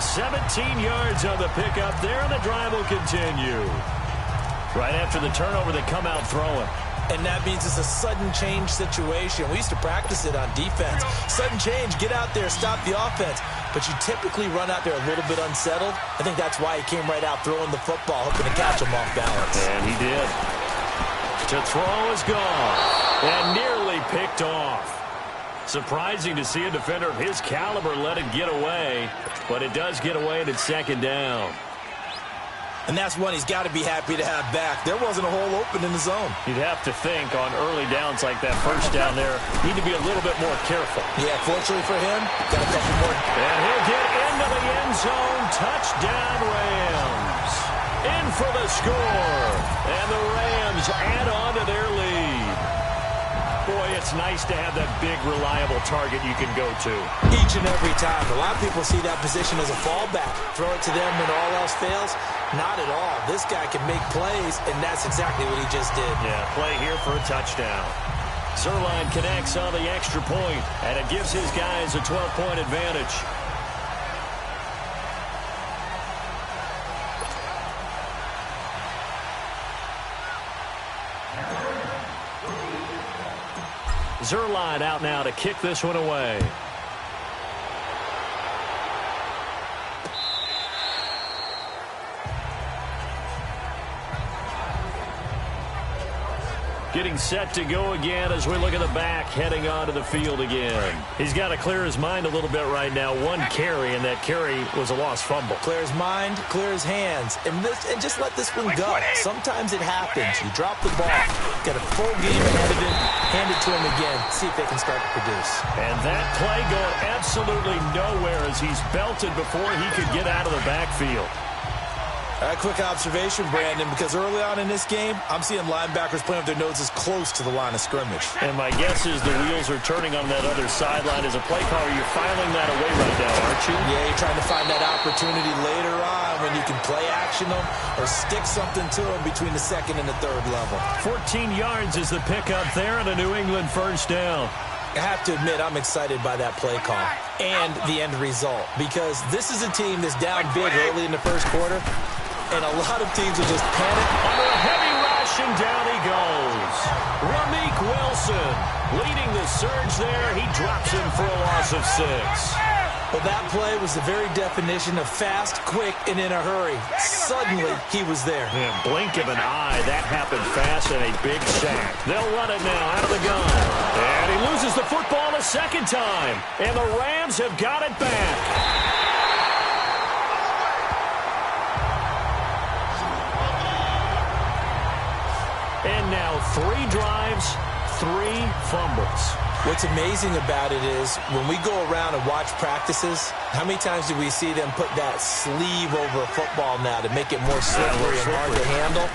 17 yards on the pickup there, and the drive will continue. Right after the turnover, they come out throwing. And that means it's a sudden change situation. We used to practice it on defense. Sudden change, get out there, stop the offense. But you typically run out there a little bit unsettled. I think that's why he came right out throwing the football, hoping to catch him off balance. And he did. To throw is gone. And nearly picked off. Surprising to see a defender of his caliber let it get away. But it does get away, and it's 2nd down. And that's one he's got to be happy to have back. There wasn't a hole open in the zone. You'd have to think on early downs like that first down there, need to be a little bit more careful. Yeah, fortunately for him, got a couple more. And he'll get into the end zone. Touchdown, Rams. In for the score. And the Rams add on to their lead. Boy, it's nice to have that big, reliable target you can go to. Each and every time. A lot of people see that position as a fallback. Throw it to them when all else fails. Not at all. This guy can make plays, and that's exactly what he just did. Yeah, play here for a touchdown. Zerline connects on the extra point, and it gives his guys a 12-point advantage. Zerline out now to kick this one away. getting set to go again as we look at the back heading onto the field again. He's got to clear his mind a little bit right now. One carry, and that carry was a lost fumble. Clear his mind, clear his hands, and just let this one go. Sometimes it happens. You drop the ball, got a full game ahead of him, hand it to him again, see if they can start to produce. And that play going absolutely nowhere as he's belted before he could get out of the backfield. A quick observation, Brandon, because early on in this game, I'm seeing linebackers playing with their noses close to the line of scrimmage. And my guess is the wheels are turning on that other sideline. As a play caller, you're filing that away right now, aren't you? Yeah, you're trying to find that opportunity later on when you can play action them or stick something to them between the second and the third level. 14 yards is the pickup there and a New England first down. I have to admit, I'm excited by that play call and the end result because this is a team that's down big early in the first quarter. And a lot of teams will just panic. Under a heavy rush, and down he goes. Rameek Wilson leading the surge there. He drops him for a loss of 6. Well, that play was the very definition of fast, quick, and in a hurry. Suddenly, he was there. Yeah, blink of an eye. That happened fast and a big sack. They'll run it now out of the gun. And he loses the football a second time. And the Rams have got it back. And now 3 drives, 3 fumbles. What's amazing about it is when we go around and watch practices, how many times do we see them put that sleeve over a football now to make it more slippery and hard to handle?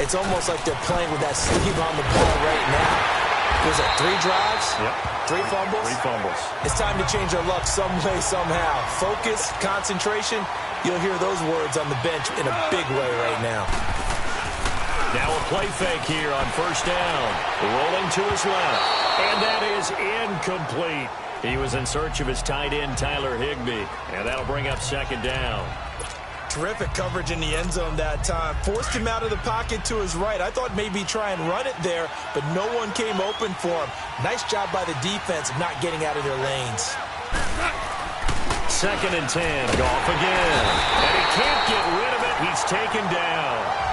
It's almost like they're playing with that sleeve on the ball right now. Was it 3 drives? Yep. 3 fumbles? 3 fumbles. It's time to change our luck some way, somehow. Focus, concentration, you'll hear those words on the bench in a big way right now. Now a play fake here on first down. Rolling to his left. And that is incomplete. He was in search of his tight end, Tyler Higbee. And that'll bring up second down. Terrific coverage in the end zone that time. Forced him out of the pocket to his right. I thought maybe try and run it there, but no one came open for him. Nice job by the defense of not getting out of their lanes. Second and 10. Goff again. And he can't get rid of it. He's taken down.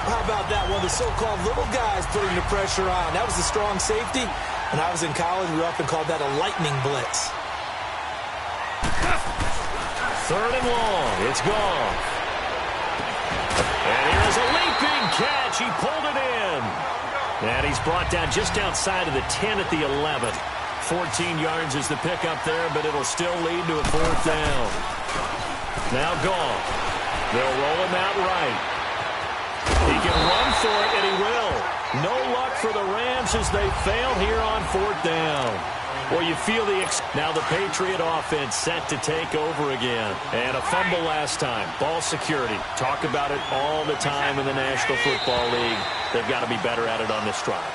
How about that? One of the so-called little guys putting the pressure on. That was the strong safety. When I was in college, we often called that a lightning blitz. Third and long. It's gone. And here is a leaping catch. He pulled it in. And he's brought down just outside of the 10 at the 11. 14 yards is the pickup there, but it'll still lead to a 4th down. Now Goff. They'll roll him out right. He can run for it, and he will. No luck for the Rams as they fail here on 4th down. Well, you feel now the Patriot offense set to take over again. And a fumble last time. Ball security. Talk about it all the time in the National Football League. They've got to be better at it on this drive.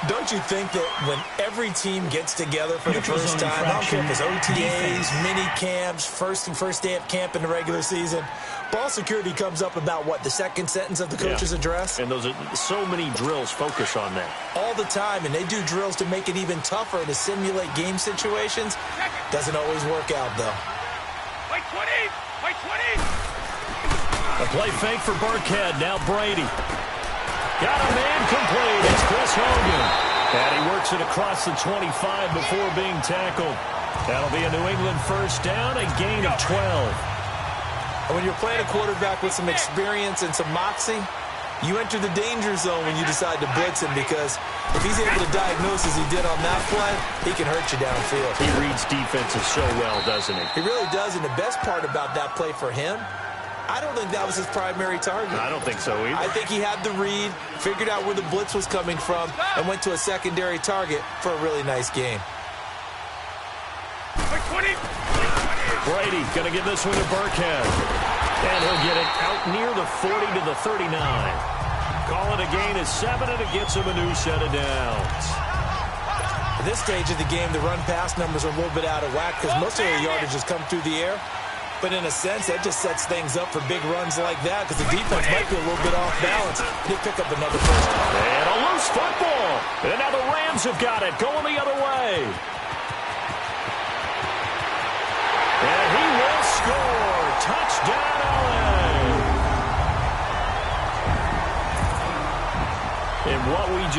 Don't you think that when every team gets together for the first time, I don't care if it's OTAs, mini camps, first day of camp in the regular season, ball security comes up about, what, the second sentence of the coach's address? And those are so many drills focus on that. All the time, and they do drills to make it even tougher to simulate game situations. Doesn't always work out, though. Wait 20! Wait 20! A play fake for Burkhead. Now Brady. Got a man complete. It's Chris Hogan. And he works it across the 25 before being tackled. That'll be a New England first down, a gain of 12. And when you're playing a quarterback with some experience and some moxie, you enter the danger zone when you decide to blitz him because if he's able to diagnose as he did on that play, he can hurt you downfield. He reads defenses so well, doesn't he? He really does, and the best part about that play for him, I don't think that was his primary target. I don't think so either. I think he had the read, figured out where the blitz was coming from, and went to a secondary target for a really nice game. Brady going to give this one to Burkhead. And he'll get it out near the 40 to the 39. Call it a gain of 7, and it gets him a new set of downs. At this stage of the game, the run-pass numbers are a little bit out of whack because most of the yardage has come through the air. But in a sense, that just sets things up for big runs like that because the defense might be a little bit off balance. He'll pick up another first down. And a loose football. And now the Rams have got it, going the other way. And he will score. Touchdown, LA.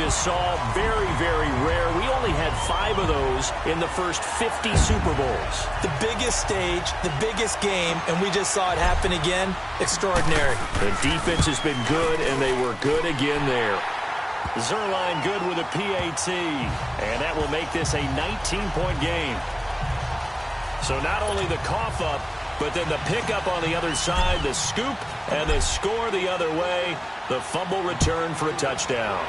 just saw, very, very rare. We only had 5 of those in the first 50 Super Bowls. The biggest stage, the biggest game, and we just saw it happen again. Extraordinary. The defense has been good, and they were good again there. Zerline good with a PAT, and that will make this a 19-point game. So not only the cough up, but then the pickup on the other side, the scoop, and the score the other way, the fumble return for a touchdown.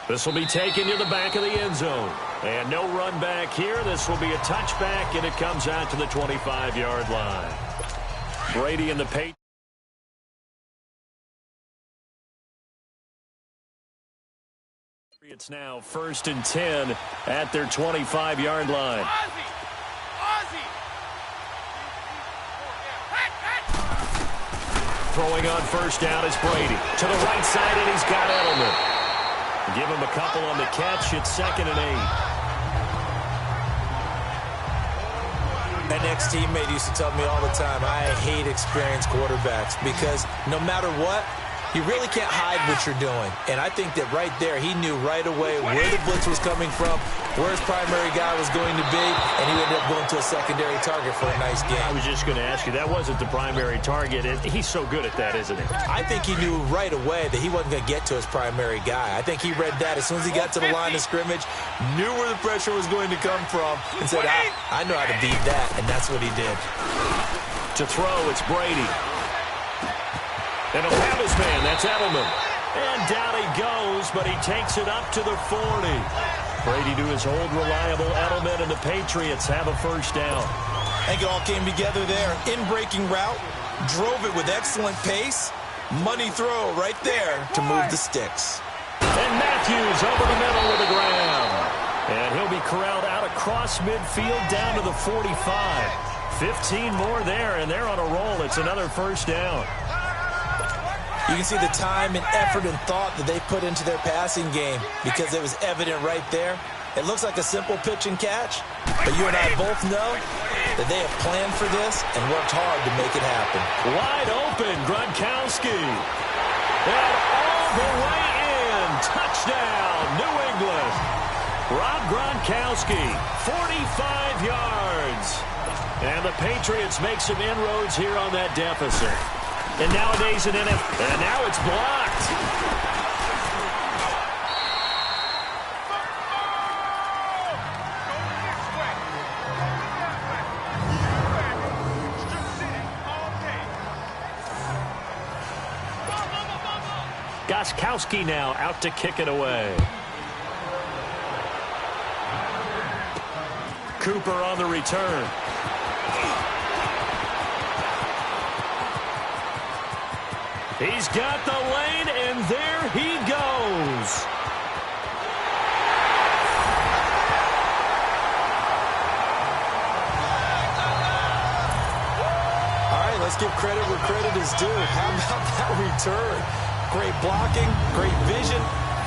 This will be taken to the back of the end zone. And no run back here. This will be a touchback, and it comes out to the 25-yard line. Brady and the Patriots. It's now 1st and 10 at their 25-yard line. Throwing on first down is Brady. To the right side, and he's got Edelman. Give him a couple on the catch. It's 2nd and 8. An ex-teammate used to tell me all the time, I hate experienced quarterbacks because no matter what, you really can't hide what you're doing. And I think that right there, he knew right away where the blitz was coming from, where his primary guy was going to be, and he ended up going to a secondary target for a nice game. I was just going to ask you, that wasn't the primary target. He's so good at that, isn't he? I think he knew right away that he wasn't going to get to his primary guy. I think he read that as soon as he got to the line of scrimmage, knew where the pressure was going to come from, and said, I know how to beat that, and that's what he did. To throw, it's Brady. And he'll have his man. That's Edelman. And down he goes, but he takes it up to the 40. Brady to his old reliable Edelman, and the Patriots have a first down. I think it all came together there. In-breaking route, drove it with excellent pace. Money throw right there to move the sticks. And Matthews over the middle with the grab. And he'll be corralled out across midfield down to the 45. 15 more there, and they're on a roll. It's another first down. You can see the time and effort and thought that they put into their passing game because it was evident right there. It looks like a simple pitch and catch, but you and I both know that they have planned for this and worked hard to make it happen. Wide open, Gronkowski. And all the way in. Touchdown, New England. Rob Gronkowski, 45 yards. And the Patriots make some inroads here on that deficit. And nowadays in NFL, and now it's blocked. Gostkowski now out to kick it away. Cooper on the return. He's got the lane, and there he goes. All right, let's give credit where credit is due. How about that return? Great blocking, great vision,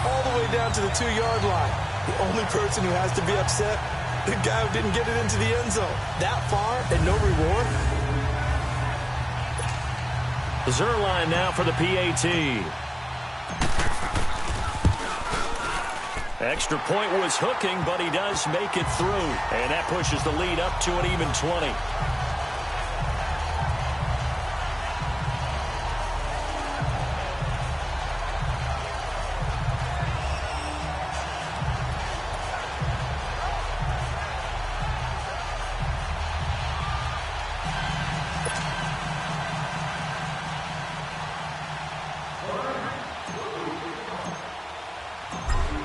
all the way down to the 2-yard line. The only person who has to be upset, the guy who didn't get it into the end zone. That far and no reward. Zerline now for the PAT. Extra point was hooking, but he does make it through. And that pushes the lead up to an even 20.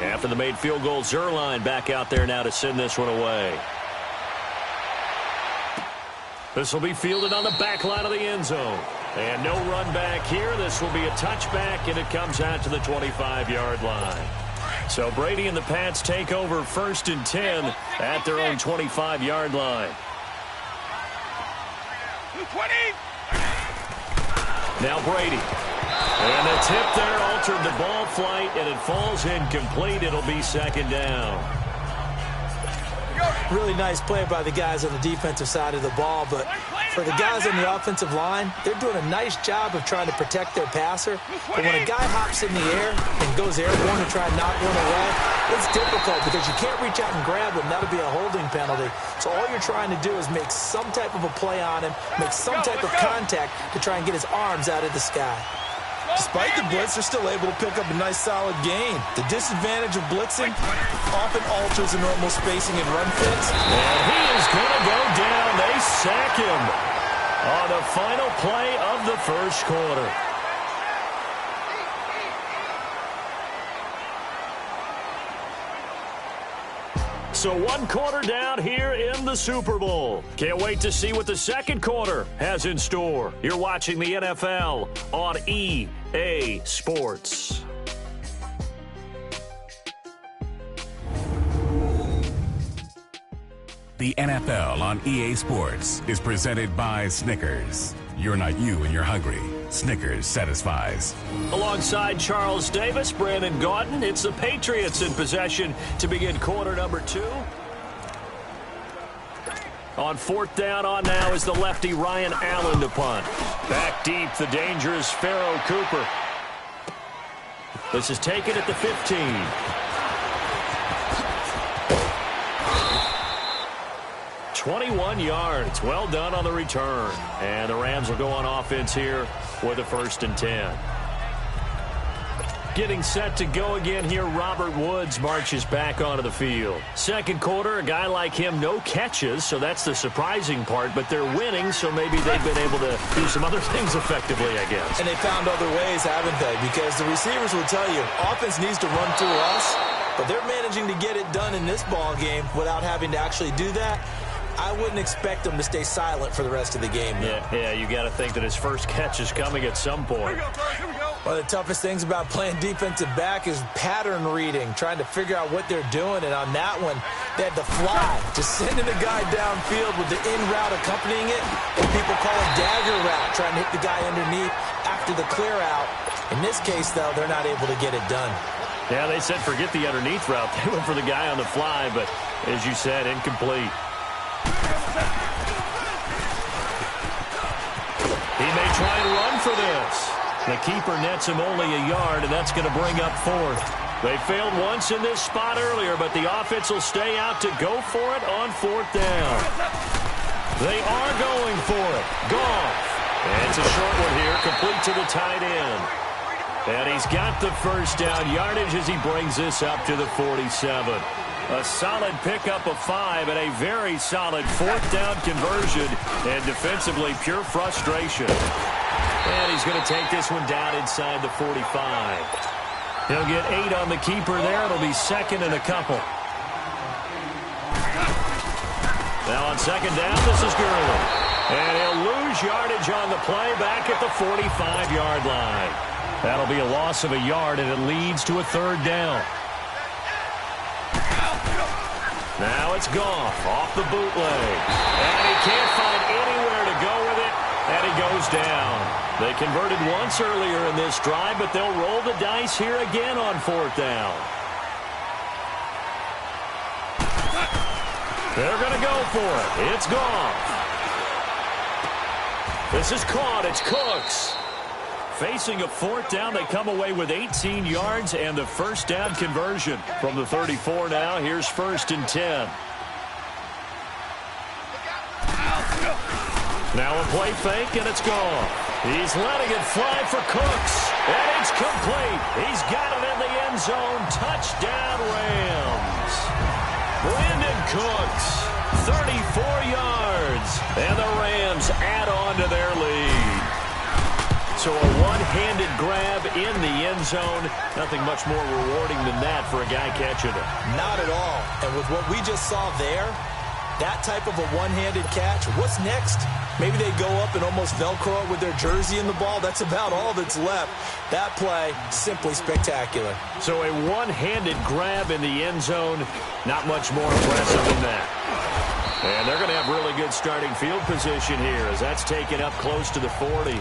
After the made field goal, Zerline back out there now to send this one away. This will be fielded on the back line of the end zone. And no run back here. This will be a touchback, and it comes out to the 25-yard line. So Brady and the Pats take over 1st and 10 at their own 25-yard line. 20. Now Brady. And the tip there altered the ball flight, and it falls incomplete. It'll be 2nd down. Really nice play by the guys on the defensive side of the ball, but for the guys on the offensive line, they're doing a nice job of trying to protect their passer. But when a guy hops in the air and goes airborne to try and knock one away, it's difficult because you can't reach out and grab him. That'll be a holding penalty. So all you're trying to do is make some type of a play on him, make some type of contact to try and get his arms out of the sky. Despite the blitz, they're still able to pick up a nice, solid gain. The disadvantage of blitzing often alters the normal spacing and run fits. And he is going to go down. They sack him on the final play of the first quarter. So 1 quarter down here in the Super Bowl. Can't wait to see what the second quarter has in store. You're watching the NFL on EA Sports. The NFL on EA Sports is presented by Snickers. You're not you and you're hungry. Snickers satisfies. Alongside Charles Davis, Brandon Gaudin, it's the Patriots in possession to begin quarter number 2. On 4th down on now is the lefty Ryan Allen to punt. Back deep, the dangerous Pharaoh Cooper. This is taken at the 15. 21 yards. Well done on the return. And the Rams will go on offense here with a 1st and 10. Getting set to go again here, Robert Woods marches back onto the field. Second quarter, a guy like him, no catches, so that's the surprising part, but they're winning, so maybe they've been able to do some other things effectively, I guess. And they found other ways, haven't they? Because the receivers will tell you, offense needs to run through us, but they're managing to get it done in this ball game without having to actually do that. I wouldn't expect them to stay silent for the rest of the game, though. Yeah, you got to think that his first catch is coming at some point. One of the toughest things about playing defensive back is pattern reading, trying to figure out what they're doing. And on that one, they had to fly, just sending the guy downfield with the in route accompanying it. And people call it dagger route, trying to hit the guy underneath after the clear out. In this case, though, they're not able to get it done. Yeah, they said forget the underneath route. They went for the guy on the fly, but as you said, incomplete. He may try and run for this. The keeper nets him only a yard, and that's going to bring up 4th. They failed once in this spot earlier, but the offense will stay out to go for it on 4th down. They are going for it. Goff. And it's a short one here, complete to the tight end. And he's got the first down yardage as he brings this up to the 47. A solid pickup of 5 and a very solid 4th down conversion. And defensively, pure frustration. And he's going to take this one down inside the 45. He'll get 8 on the keeper there. It'll be 2nd and a couple. Now on 2nd down, this is Gurley. And he'll lose yardage on the play back at the 45-yard line. That'll be a loss of a yard, and it leads to a 3rd down. Now it's Goff off the bootleg. And he can't find anywhere to go with it, and he goes down. They converted once earlier in this drive, but they'll roll the dice here again on 4th down. They're going to go for it. It's Goff. This is caught. It's Cooks. Facing a 4th down, they come away with 18 yards and the 1st down conversion. From the 34 now, here's 1st and 10. Now a play fake, and it's gone. He's letting it fly for Cooks, and it's complete. He's got it in the end zone. Touchdown, Rams. Brandon Cooks, 34 yards, and the Rams add on to their lead. So a one-handed grab in the end zone. Nothing much more rewarding than that for a guy catching it. Not at all. And with what we just saw there, that type of a one-handed catch, what's next? Maybe they go up and almost Velcro it with their jersey in the ball. That's about all that's left. That play, simply spectacular. So a one-handed grab in the end zone, not much more impressive than that. And they're going to have really good starting field position here as that's taken up close to the 40.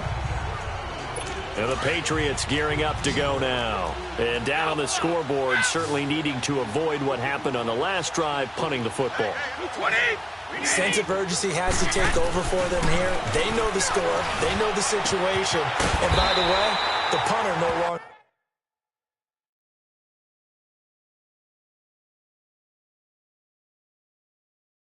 And the Patriots gearing up to go now. And down on the scoreboard, certainly needing to avoid what happened on the last drive, punting the football. Sense of urgency has to take over for them here. They know the score. They know the situation. And by the way, the punter no longer...